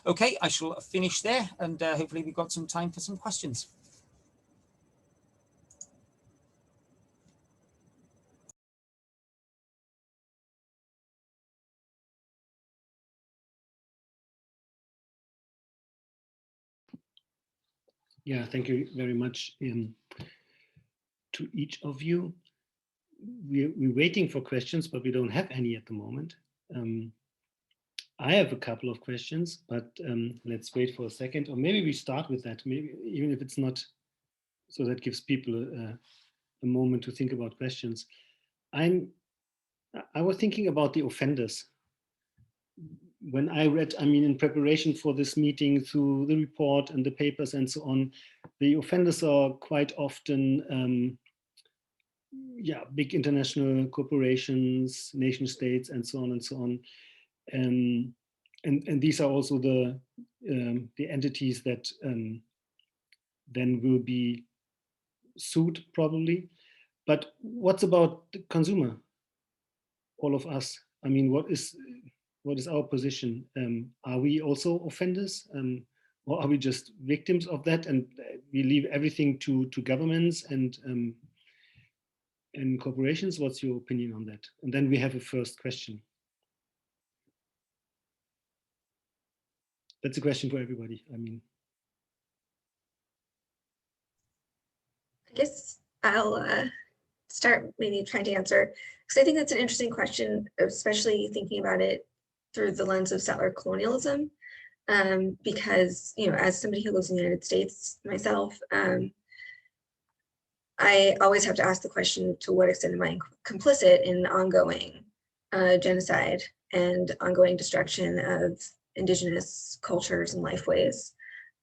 Okay, I shall finish there, and hopefully we've got some time for some questions. Yeah, thank you very much to each of you. We're waiting for questions, but we don't have any at the moment. I have a couple of questions, but let's wait for a second, or maybe we start with that, maybe even if it's not, so that gives people a moment to think about questions. I was thinking about the offenders. When I read, in preparation for this meeting, through the report and the papers and so on, the offenders are quite often, big international corporations, nation states, and so on and so on. And these are also the entities that then will be sued probably. But what's about the consumer? All of us. What is our position? Are we also offenders, or are we just victims of that, and we leave everything to governments and corporations? What's your opinion on that? And then we have a first question. That's a question for everybody. I mean, I guess I'll start maybe trying to answer, because I think that's an interesting question, especially thinking about it through the lens of settler colonialism. Because, you know, as somebody who lives in the United States myself, I always have to ask the question, to what extent am I complicit in ongoing genocide and ongoing destruction of indigenous cultures and lifeways?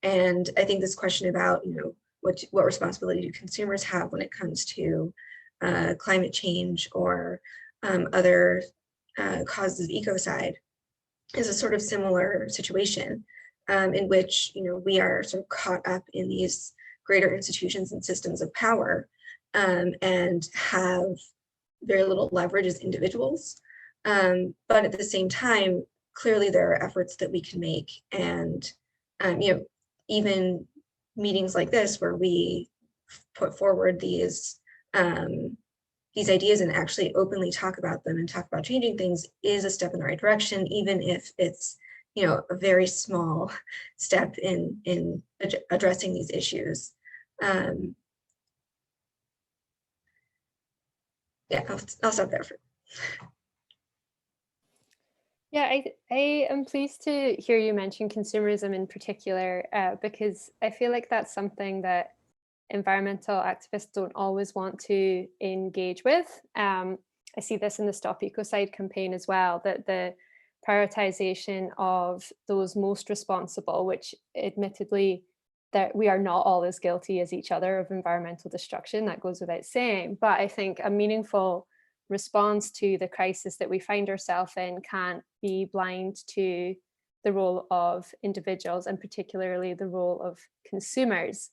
And I think this question about, you know, what responsibility do consumers have when it comes to climate change or other causes of ecocide is a sort of similar situation in which, you know, we are sort of caught up in these greater institutions and systems of power and have very little leverage as individuals. But at the same time, clearly there are efforts that we can make, and you know, even meetings like this where we put forward these ideas and actually openly talk about them and talk about changing things is a step in the right direction, even if it's, you know, a very small step in addressing these issues. Yeah, I'll stop there. Yeah, I am pleased to hear you mention consumerism in particular, because I feel like that's something that environmental activists don't always want to engage with. I see this in the Stop Ecocide campaign as well, that the prioritization of those most responsible, which admittedly that we are not all as guilty as each other of environmental destruction, that goes without saying, but I think a meaningful response to the crisis that we find ourselves in can't be blind to the role of individuals, and particularly the role of consumers.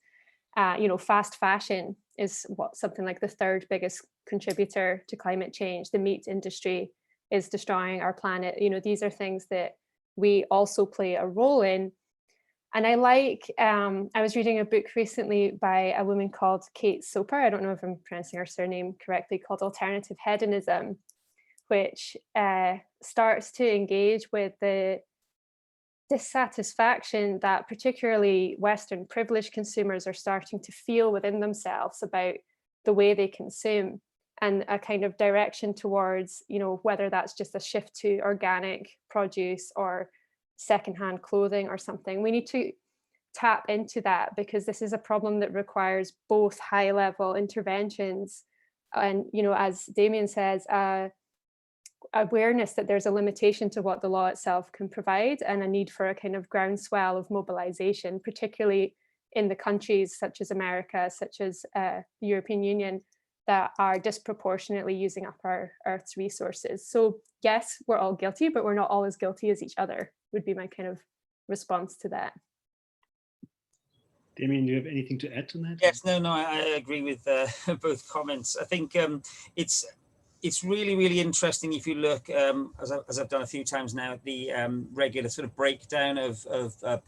You know, fast fashion is something like the third biggest contributor to climate change. The meat industry is destroying our planet. You know, these are things that we also play a role in. And I like, I was reading a book recently by a woman called Kate Soper, I don't know if I'm pronouncing her surname correctly, called Alternative Hedonism, which starts to engage with the dissatisfaction that particularly Western privileged consumers are starting to feel within themselves about the way they consume, and a kind of direction towards, you know, whether that's just a shift to organic produce or secondhand clothing or something. We need to tap into that, because this is a problem that requires both high level interventions and, you know, as Damien says, awareness that there's a limitation to what the law itself can provide, and a need for a kind of groundswell of mobilization, particularly in the countries such as America, such as the European Union, that are disproportionately using up our Earth's resources. So yes, we're all guilty, but we're not all as guilty as each other, would be my kind of response to that. Damien, do you have anything to add to that? Yes, no, I agree with both comments. I think it's really, really interesting if you look, as I've done a few times now, at the regular sort of breakdown of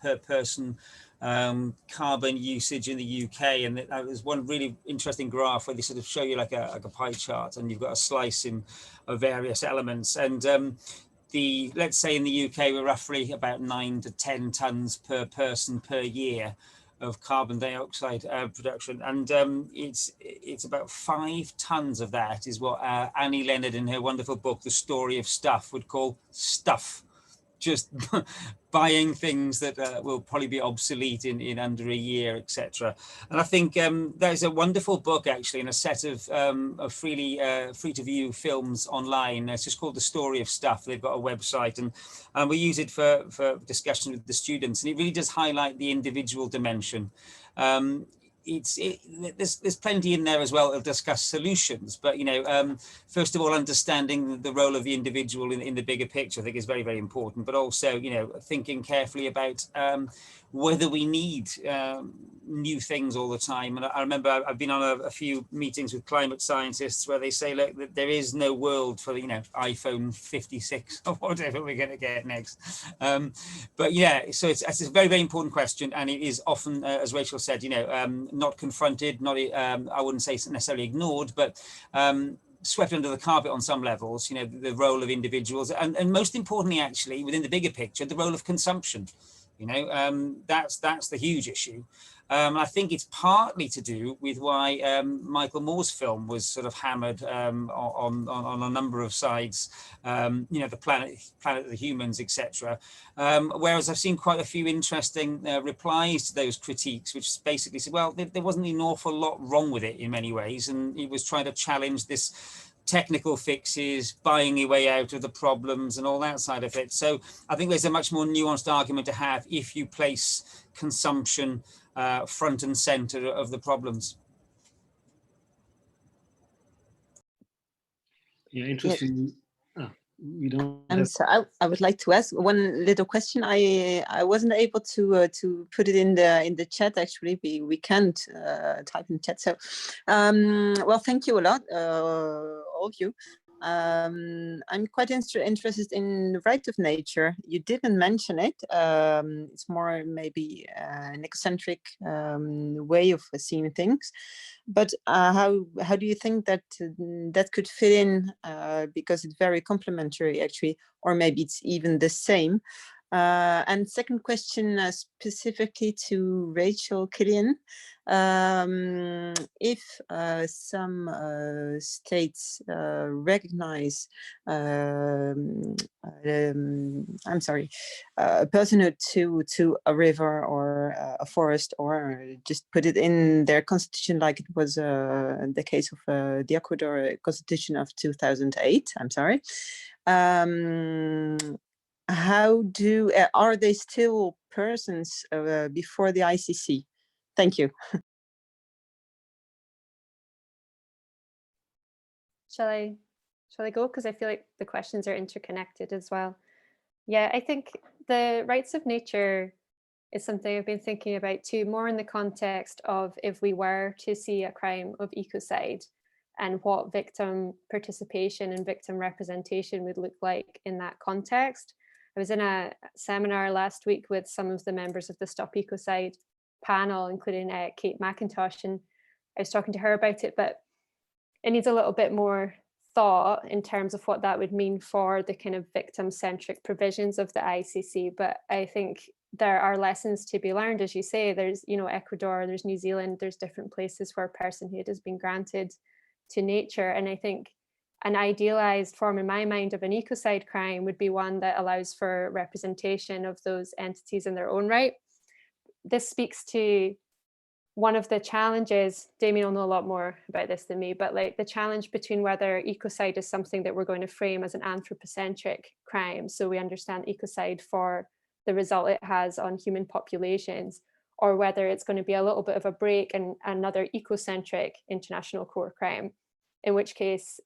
per person carbon usage in the UK. And there's one really interesting graph where they sort of show you like a pie chart, and you've got a slice of various elements. And let's say in the UK, we're roughly about 9 to 10 tons per person per year of carbon dioxide production, and it's about 5 tons of that is what Annie Leonard in her wonderful book The Story of Stuff would call stuff, just buying things that will probably be obsolete in under a year, etc. And I think there's a wonderful book actually, and a set of free to view films online. It's just called The Story of Stuff. They've got a website, and we use it for discussion with the students, and it really does highlight the individual dimension. There's plenty in there as well to discuss solutions, but you know, first of all, understanding the role of the individual in the bigger picture I think is very, very important, but also, you know, thinking carefully about whether we need new things all the time. And I remember I've been on a few meetings with climate scientists where they say, look, there is no world for, you know, iPhone 56 or whatever we're going to get next. But yeah, so it's a very, very important question, and it is often, as Rachel said, you know, not confronted, not I wouldn't say necessarily ignored, but swept under the carpet on some levels. You know, the role of individuals, and most importantly, actually, within the bigger picture, the role of consumption. You know, that's the huge issue. I think it's partly to do with why Michael Moore's film was sort of hammered on a number of sides. You know, the planet of the humans, etc. Whereas I've seen quite a few interesting replies to those critiques, which basically said, well, there wasn't an awful lot wrong with it in many ways, and he was trying to challenge this technical fixes, buying your way out of the problems and all that side of it. So I think there's a much more nuanced argument to have if you place consumption front and center of the problems. Yeah, interesting. We don't. So I would like to ask one little question. I wasn't able to put it in the chat. Actually, we can't type in chat. So, well, thank you a lot, all of you. I'm quite interested in the right of nature. You didn't mention it. It's more maybe an eccentric way of seeing things. But how do you think that that could fit in? Because it's very complementary, actually, or maybe it's even the same. And second question, specifically to Rachel Killean, if some states recognize, personhood to a river or a forest, or just put it in their constitution, like it was the case of the Ecuador Constitution of 2008. How are they still persons before the ICC? Thank you. Shall I go? Because I feel like the questions are interconnected as well. Yeah, I think the rights of nature is something I've been thinking about too, more in the context of if we were to see a crime of ecocide and what victim participation and victim representation would look like in that context. I was in a seminar last week with some of the members of the Stop Ecocide panel, including Kate McIntosh, and I was talking to her about it, but it needs a little bit more thought in terms of what that would mean for the kind of victim-centric provisions of the ICC. But I think there are lessons to be learned, as you say. There's, you know, Ecuador, there's New Zealand, there's different places where personhood has been granted to nature. And I think an idealized form in my mind of an ecocide crime would be one that allows for representation of those entities in their own right. This speaks to one of the challenges, Damien will know a lot more about this than me, but like the challenge between whether ecocide is something that we're going to frame as an anthropocentric crime, so we understand ecocide for the result it has on human populations, or whether it's going to be a little bit of a break and another ecocentric international core crime, in which case,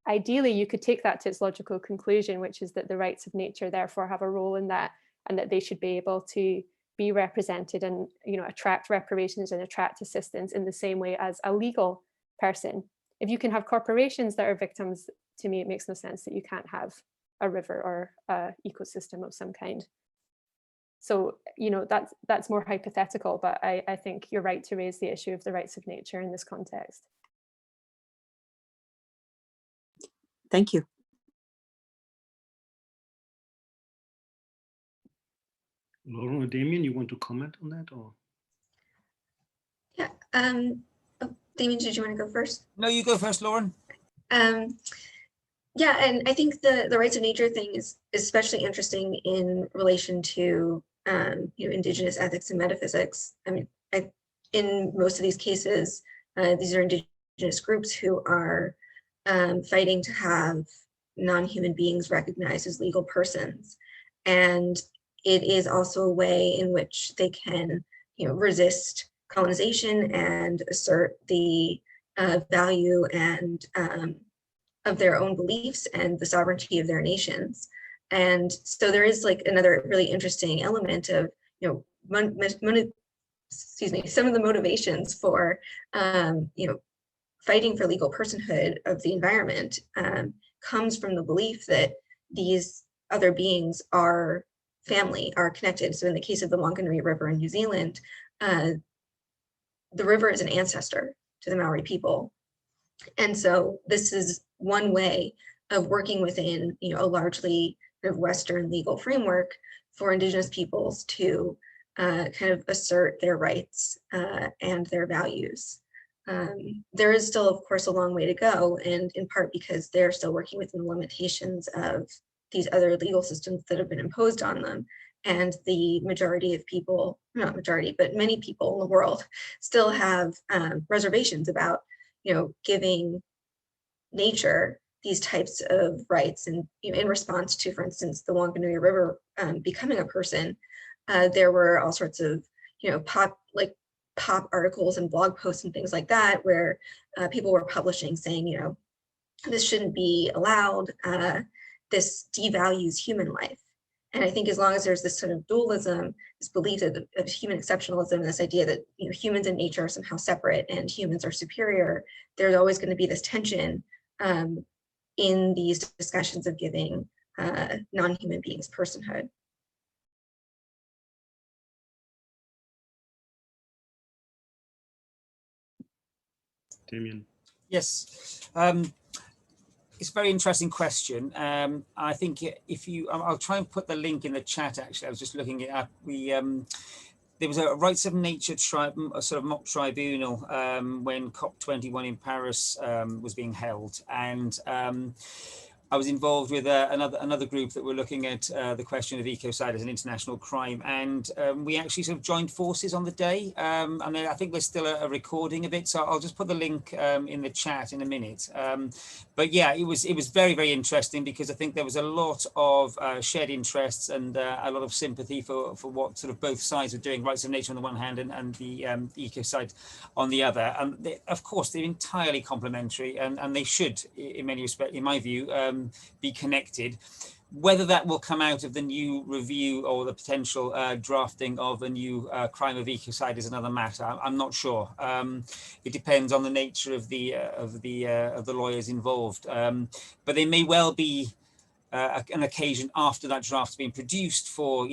ideally, you could take that to its logical conclusion, which is that the rights of nature therefore have a role in that, and that they should be able to be represented and, you know, attract reparations and attract assistance in the same way as a legal person. If you can have corporations that are victims, to me, it makes no sense that you can't have a river or an ecosystem of some kind. So, you know, that's more hypothetical, but I think you're right to raise the issue of the rights of nature in this context. Thank you. Lauren or Damien, you want to comment on that, or? Yeah. Damien, did you want to go first? No, you go first, Lauren. Yeah, and I think the rights of nature thing is especially interesting in relation to you know, indigenous ethics and metaphysics. I mean, in most of these cases, these are indigenous groups who are fighting to have non-human beings recognized as legal persons, and it is also a way in which they can, you know, resist colonization and assert the value and of their own beliefs and the sovereignty of their nations. And so there is like another really interesting element of, you know, some of the motivations for, you know, fighting for legal personhood of the environment comes from the belief that these other beings are family, are connected. So in the case of the Wanganui River in New Zealand, the river is an ancestor to the Maori people. And so this is one way of working within, you know, a largely sort of Western legal framework for indigenous peoples to kind of assert their rights and their values. There is still, of course, a long way to go, and in part because they're still working within the limitations of these other legal systems that have been imposed on them. And the majority of people, not majority, but many people in the world still have reservations about, giving nature these types of rights. And in response to, for instance, the Wanganui River becoming a person, there were all sorts of, pop articles and blog posts and things like that, where people were publishing saying, this shouldn't be allowed. This devalues human life. And I think as long as there's this sort of dualism, this belief of human exceptionalism, and this idea that humans and nature are somehow separate and humans are superior, there's always going to be this tension in these discussions of giving non-human beings personhood. Damien. Yes. It's a very interesting question. I think if you, I'll try and put the link in the chat. Actually, I was just looking it up. There was a rights of nature a sort of mock tribunal when COP21 in Paris was being held, and I was involved with another group that were looking at the question of ecocide as an international crime, and we actually sort of joined forces on the day. And I think there's still a recording of it, so I'll just put the link in the chat in a minute. But yeah, it was very, very interesting, because I think there was a lot of shared interests and a lot of sympathy for what sort of both sides are doing, rights of nature on the one hand and the ecocide on the other. And of course, they're entirely complementary, and they should, in many respects, in my view, be connected. Whether that will come out of the new review or the potential drafting of a new crime of ecocide is another matter. I'm not sure. It depends on the nature of the lawyers involved. But they may well be an occasion after that draft's been produced for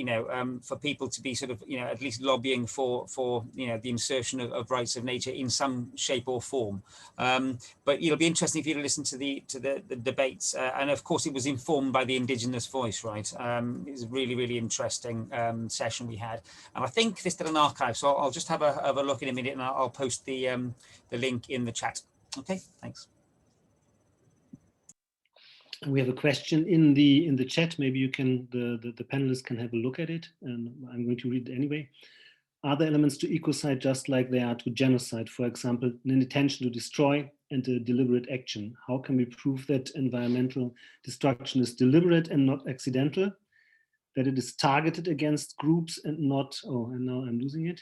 for people to be sort of at least lobbying for the insertion of rights of nature in some shape or form. But it'll be interesting for you to listen to the debates, and of course it was informed by the indigenous voice, right? It was a really interesting session we had, and I think there's still an archive, so I'll just have a look in a minute, and I'll post the link in the chat. Okay, thanks. We have a question in the chat. Maybe you can, the panelists can have a look at it, and I'm going to read it anyway. Are there elements to ecocide just like there are to genocide? For example, an intention to destroy and a deliberate action. How can we prove that environmental destruction is deliberate and not accidental? That it is targeted against groups and not, oh, and now I'm losing it.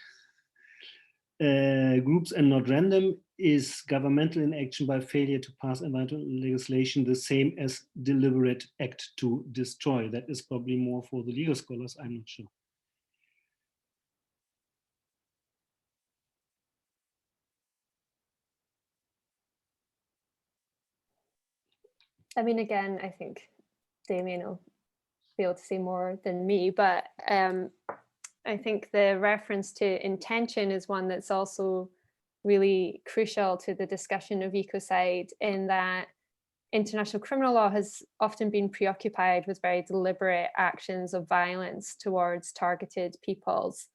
Groups and not random. Is governmental inaction by failure to pass environmental legislation the same as deliberate act to destroy? That is probably more for the legal scholars, I'm not sure. I mean, again, I think Damien will be able to say more than me, but I think the reference to intention is one that's also really crucial to the discussion of ecocide, in that international criminal law has often been preoccupied with very deliberate actions of violence towards targeted peoples.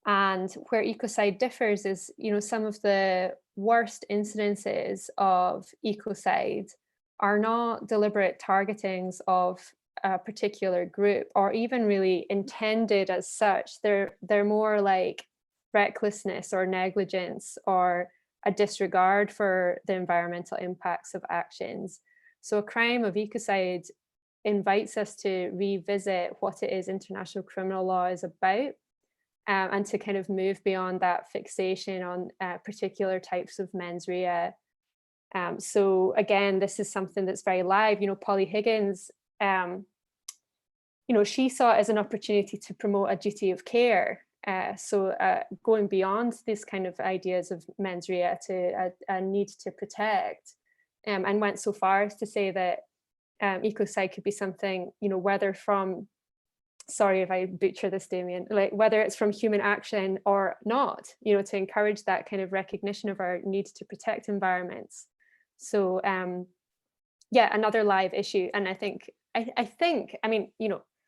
And where ecocide differs is, some of the worst incidences of ecocide are not deliberate targetings of a particular group, or even really intended as such. They're more like recklessness or negligence, or a disregard for the environmental impacts of actions. So a crime of ecocide invites us to revisit what it is international criminal law is about, and to kind of move beyond that fixation on particular types of mens rea. So again, this is something that's very live. Polly Higgins, she saw it as an opportunity to promote a duty of care. So going beyond these kind of ideas of mens rea to a need to protect, and went so far as to say that ecocide could be something, whether from, sorry if I butcher this, Damien, like whether it's from human action or not, to encourage that kind of recognition of our need to protect environments. So yeah, another live issue. And I think, I mean,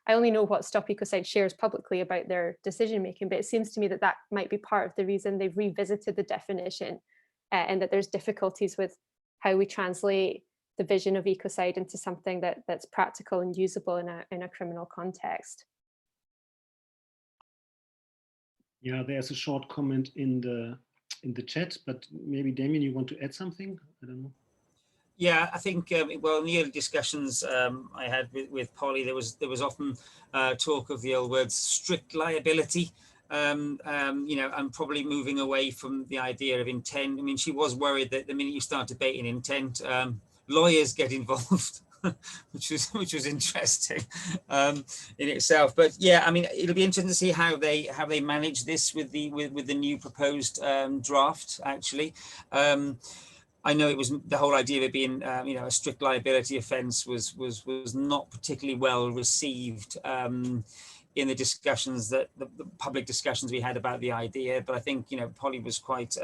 I only know what Stop Ecocide shares publicly about their decision making, but it seems to me that that might be part of the reason they've revisited the definition, and that there's difficulties with how we translate the vision of ecocide into something that's practical and usable in a criminal context. Yeah, there's a short comment in the chat, but maybe Damien, you want to add something? I don't know. Yeah, I think, well, in the early discussions I had with Polly, there was often talk of the old words strict liability, you know, and probably moving away from the idea of intent. I mean, she was worried that the minute you start debating intent, lawyers get involved, which was interesting in itself. But yeah, I mean, it'll be interesting to see how they manage this with the new proposed draft, actually. I know it was the whole idea of it being, you know, a strict liability offence was not particularly well received in the discussions the public discussions we had about the idea. But I think, you know, Polly was quite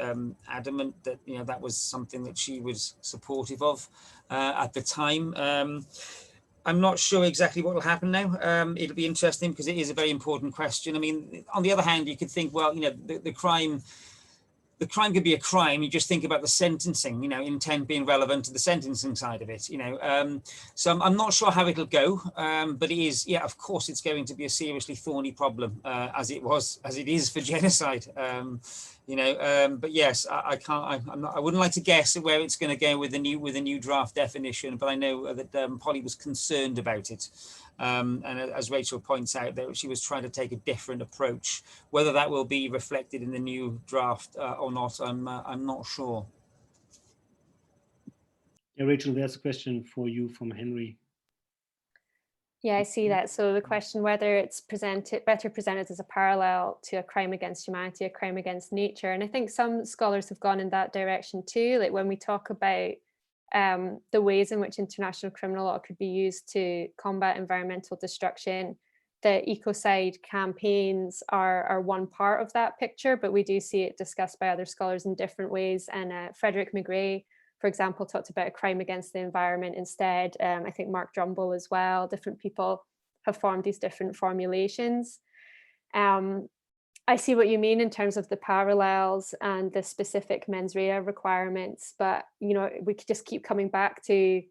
adamant that, you know, that was something that she was supportive of at the time. I'm not sure exactly what will happen now. It'll be interesting because it is a very important question. I mean, on the other hand, you could think, well, you know, the crime could be a crime. You just think about the sentencing, you know, intent being relevant to the sentencing side of it, you know. So I'm not sure how it'll go, but it is, yeah, of course, it's going to be a seriously thorny problem, as it is for genocide, you know. But yes, I wouldn't like to guess where it's going to go with the new draft definition, but I know that Polly was concerned about it. And as Rachel points out, that she was trying to take a different approach. Whether that will be reflected in the new draft or not, I'm not sure. Yeah, Rachel, there's a question for you from Henry. Yeah, I see that. So the question whether it's better presented as a parallel to a crime against humanity, a crime against nature. And I think some scholars have gone in that direction too. Like when we talk about the ways in which international criminal law could be used to combat environmental destruction, the ecocide campaigns are one part of that picture, but we do see it discussed by other scholars in different ways. And Frederick McGray, for example, talked about a crime against the environment instead. I think Mark Drumble as well. Different people have formed these different formulations. I see what you mean in terms of the parallels and the specific mens rea requirements, but you know, we could just keep coming back to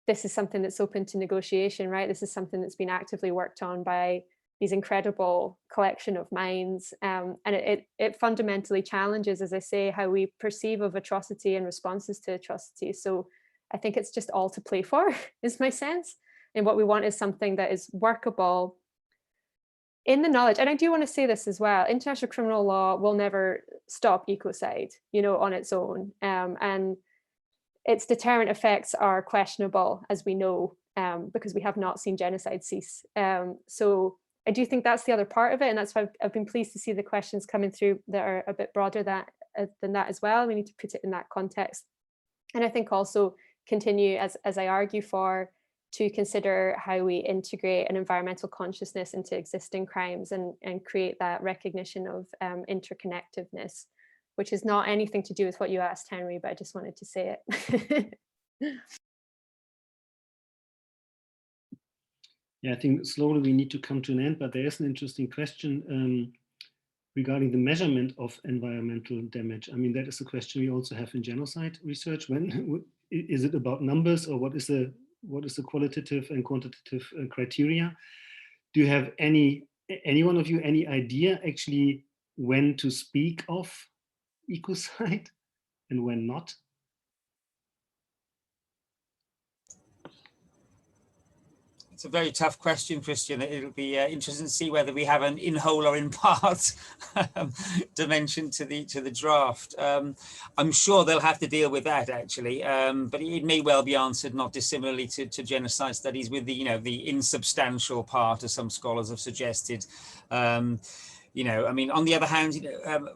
this is something that's open to negotiation, right? This is something that's been actively worked on by these incredible collection of minds, and it fundamentally challenges, as I say, how we perceive of atrocity and responses to atrocity. So I think it's just all to play for, is my sense. And what we want is something that is workable in the knowledge, and I do want to say this as well, international criminal law will never stop ecocide, you know, on its own. And its deterrent effects are questionable, as we know, because we have not seen genocide cease. So I do think that's the other part of it. And that's why I've been pleased to see the questions coming through that are a bit broader than that as well. We need to put it in that context. And I think also continue, as I argue for, to consider how we integrate an environmental consciousness into existing crimes and create that recognition of interconnectedness, which is not anything to do with what you asked, Henry, but I just wanted to say it. Yeah, I think slowly we need to come to an end, but there is an interesting question regarding the measurement of environmental damage. I mean, that is a question we also have in genocide research. When is it about numbers, or what is the qualitative and quantitative criteria? Do you have any one of you any idea actually when to speak of ecocide and when not? It's a very tough question, Christian. It'll be interesting to see whether we have an in whole or in part dimension to the draft. I'm sure they'll have to deal with that, actually, but it may well be answered not dissimilarly to genocide studies with the, you know, the insubstantial part, as some scholars have suggested. You know, I mean, on the other hand, you know,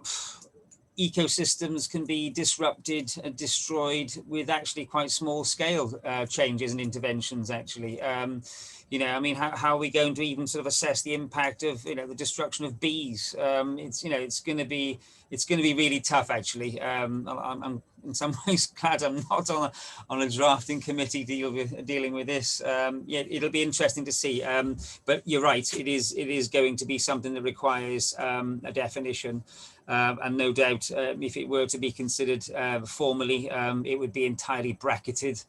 ecosystems can be disrupted and destroyed with actually quite small scale changes and interventions, actually. You know, I mean, how are we going to even sort of assess the impact of, you know, the destruction of bees? It's, you know, it's going to be really tough, actually. I'm in some ways glad I'm not on a drafting committee dealing with this. Yeah, it'll be interesting to see. But you're right, it is going to be something that requires a definition. And no doubt, if it were to be considered formally, it would be entirely bracketed,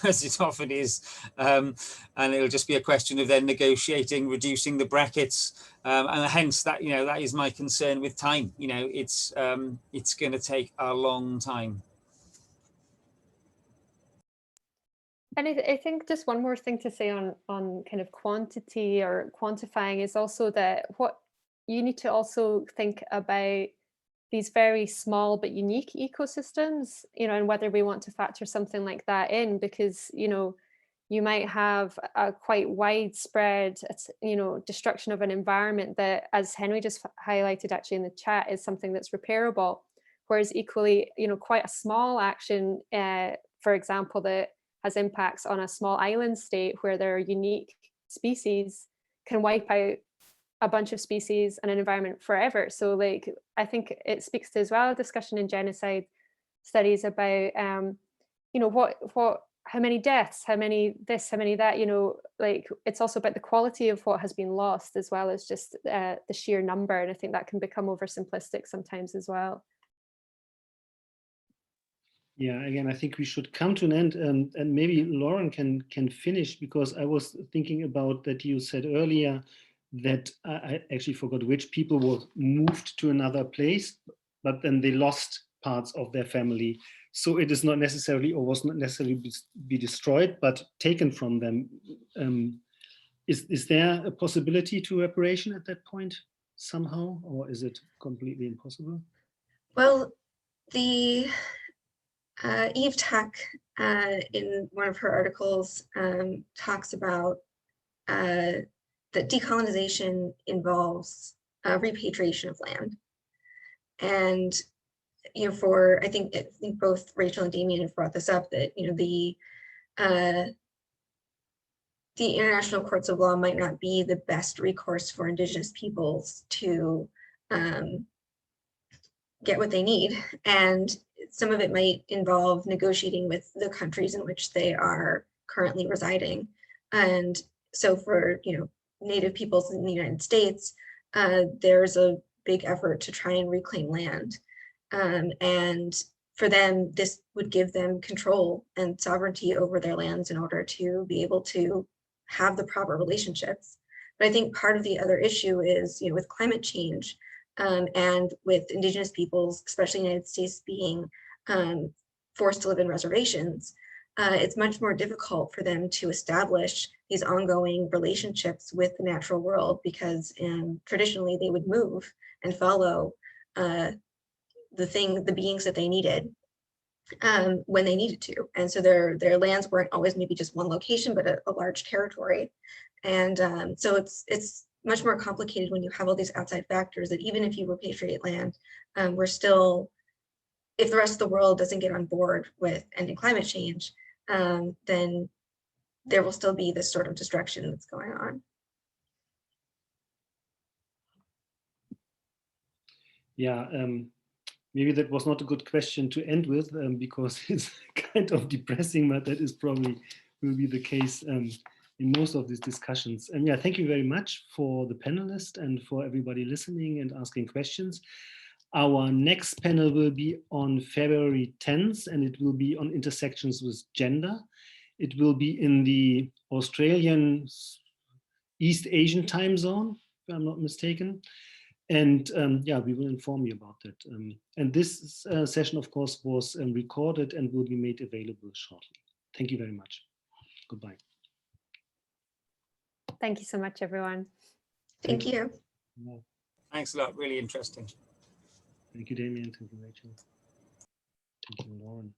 as it often is. And it'll just be a question of then negotiating, reducing the brackets. And hence that, that is my concern with time. It's going to take a long time. And I think just one more thing to say on kind of quantity or quantifying is also that what you need to also think about these very small but unique ecosystems, and whether we want to factor something like that in, because, you might have a quite widespread, destruction of an environment that, as Henry just highlighted actually in the chat, is something that's repairable. Whereas equally, quite a small action, for example, that has impacts on a small island state where there are unique species can wipe out a bunch of species and an environment forever. So I think it speaks to as well a discussion in genocide studies about, how many deaths, how many this, how many that, it's also about the quality of what has been lost as well as just the sheer number. And I think that can become oversimplistic sometimes as well. Yeah, again, I think we should come to an end, and maybe Lauren can finish, because I was thinking about that you said earlier that I actually forgot which people were moved to another place, but then they lost parts of their family. So it is not necessarily, or was not necessarily be destroyed, but taken from them. Is there a possibility to reparation at that point somehow, or is it completely impossible? Well, the Eve Tuck, in one of her articles, talks about that decolonization involves repatriation of land. And I think both Rachel and Damien have brought this up, that the international courts of law might not be the best recourse for Indigenous peoples to get what they need, and some of it might involve negotiating with the countries in which they are currently residing. And so for Native peoples in the United States, there's a big effort to try and reclaim land. And for them, this would give them control and sovereignty over their lands in order to be able to have the proper relationships. But I think part of the other issue is, with climate change and with Indigenous peoples, especially in the United States, being forced to live in reservations, it's much more difficult for them to establish these ongoing relationships with the natural world, because traditionally they would move and follow the beings that they needed when they needed to. And so their lands weren't always maybe just one location, but a large territory. And so it's much more complicated when you have all these outside factors, that even if you repatriate land, we're still, if the rest of the world doesn't get on board with ending climate change, then there will still be this sort of destruction that's going on. Yeah, maybe that was not a good question to end with, because it's kind of depressing, but that is probably will be the case in most of these discussions. And yeah, thank you very much for the panelists and for everybody listening and asking questions. Our next panel will be on February 10th, and it will be on intersections with gender. It will be in the Australian East Asian time zone, if I'm not mistaken. And yeah, we will inform you about that. And this session, of course, was recorded and will be made available shortly. Thank you very much. Goodbye. Thank you so much, everyone. Thank you. Yeah. Thanks a lot. Really interesting. Thank you, Damien. Thank you, Rachel. Thank you, Lauren.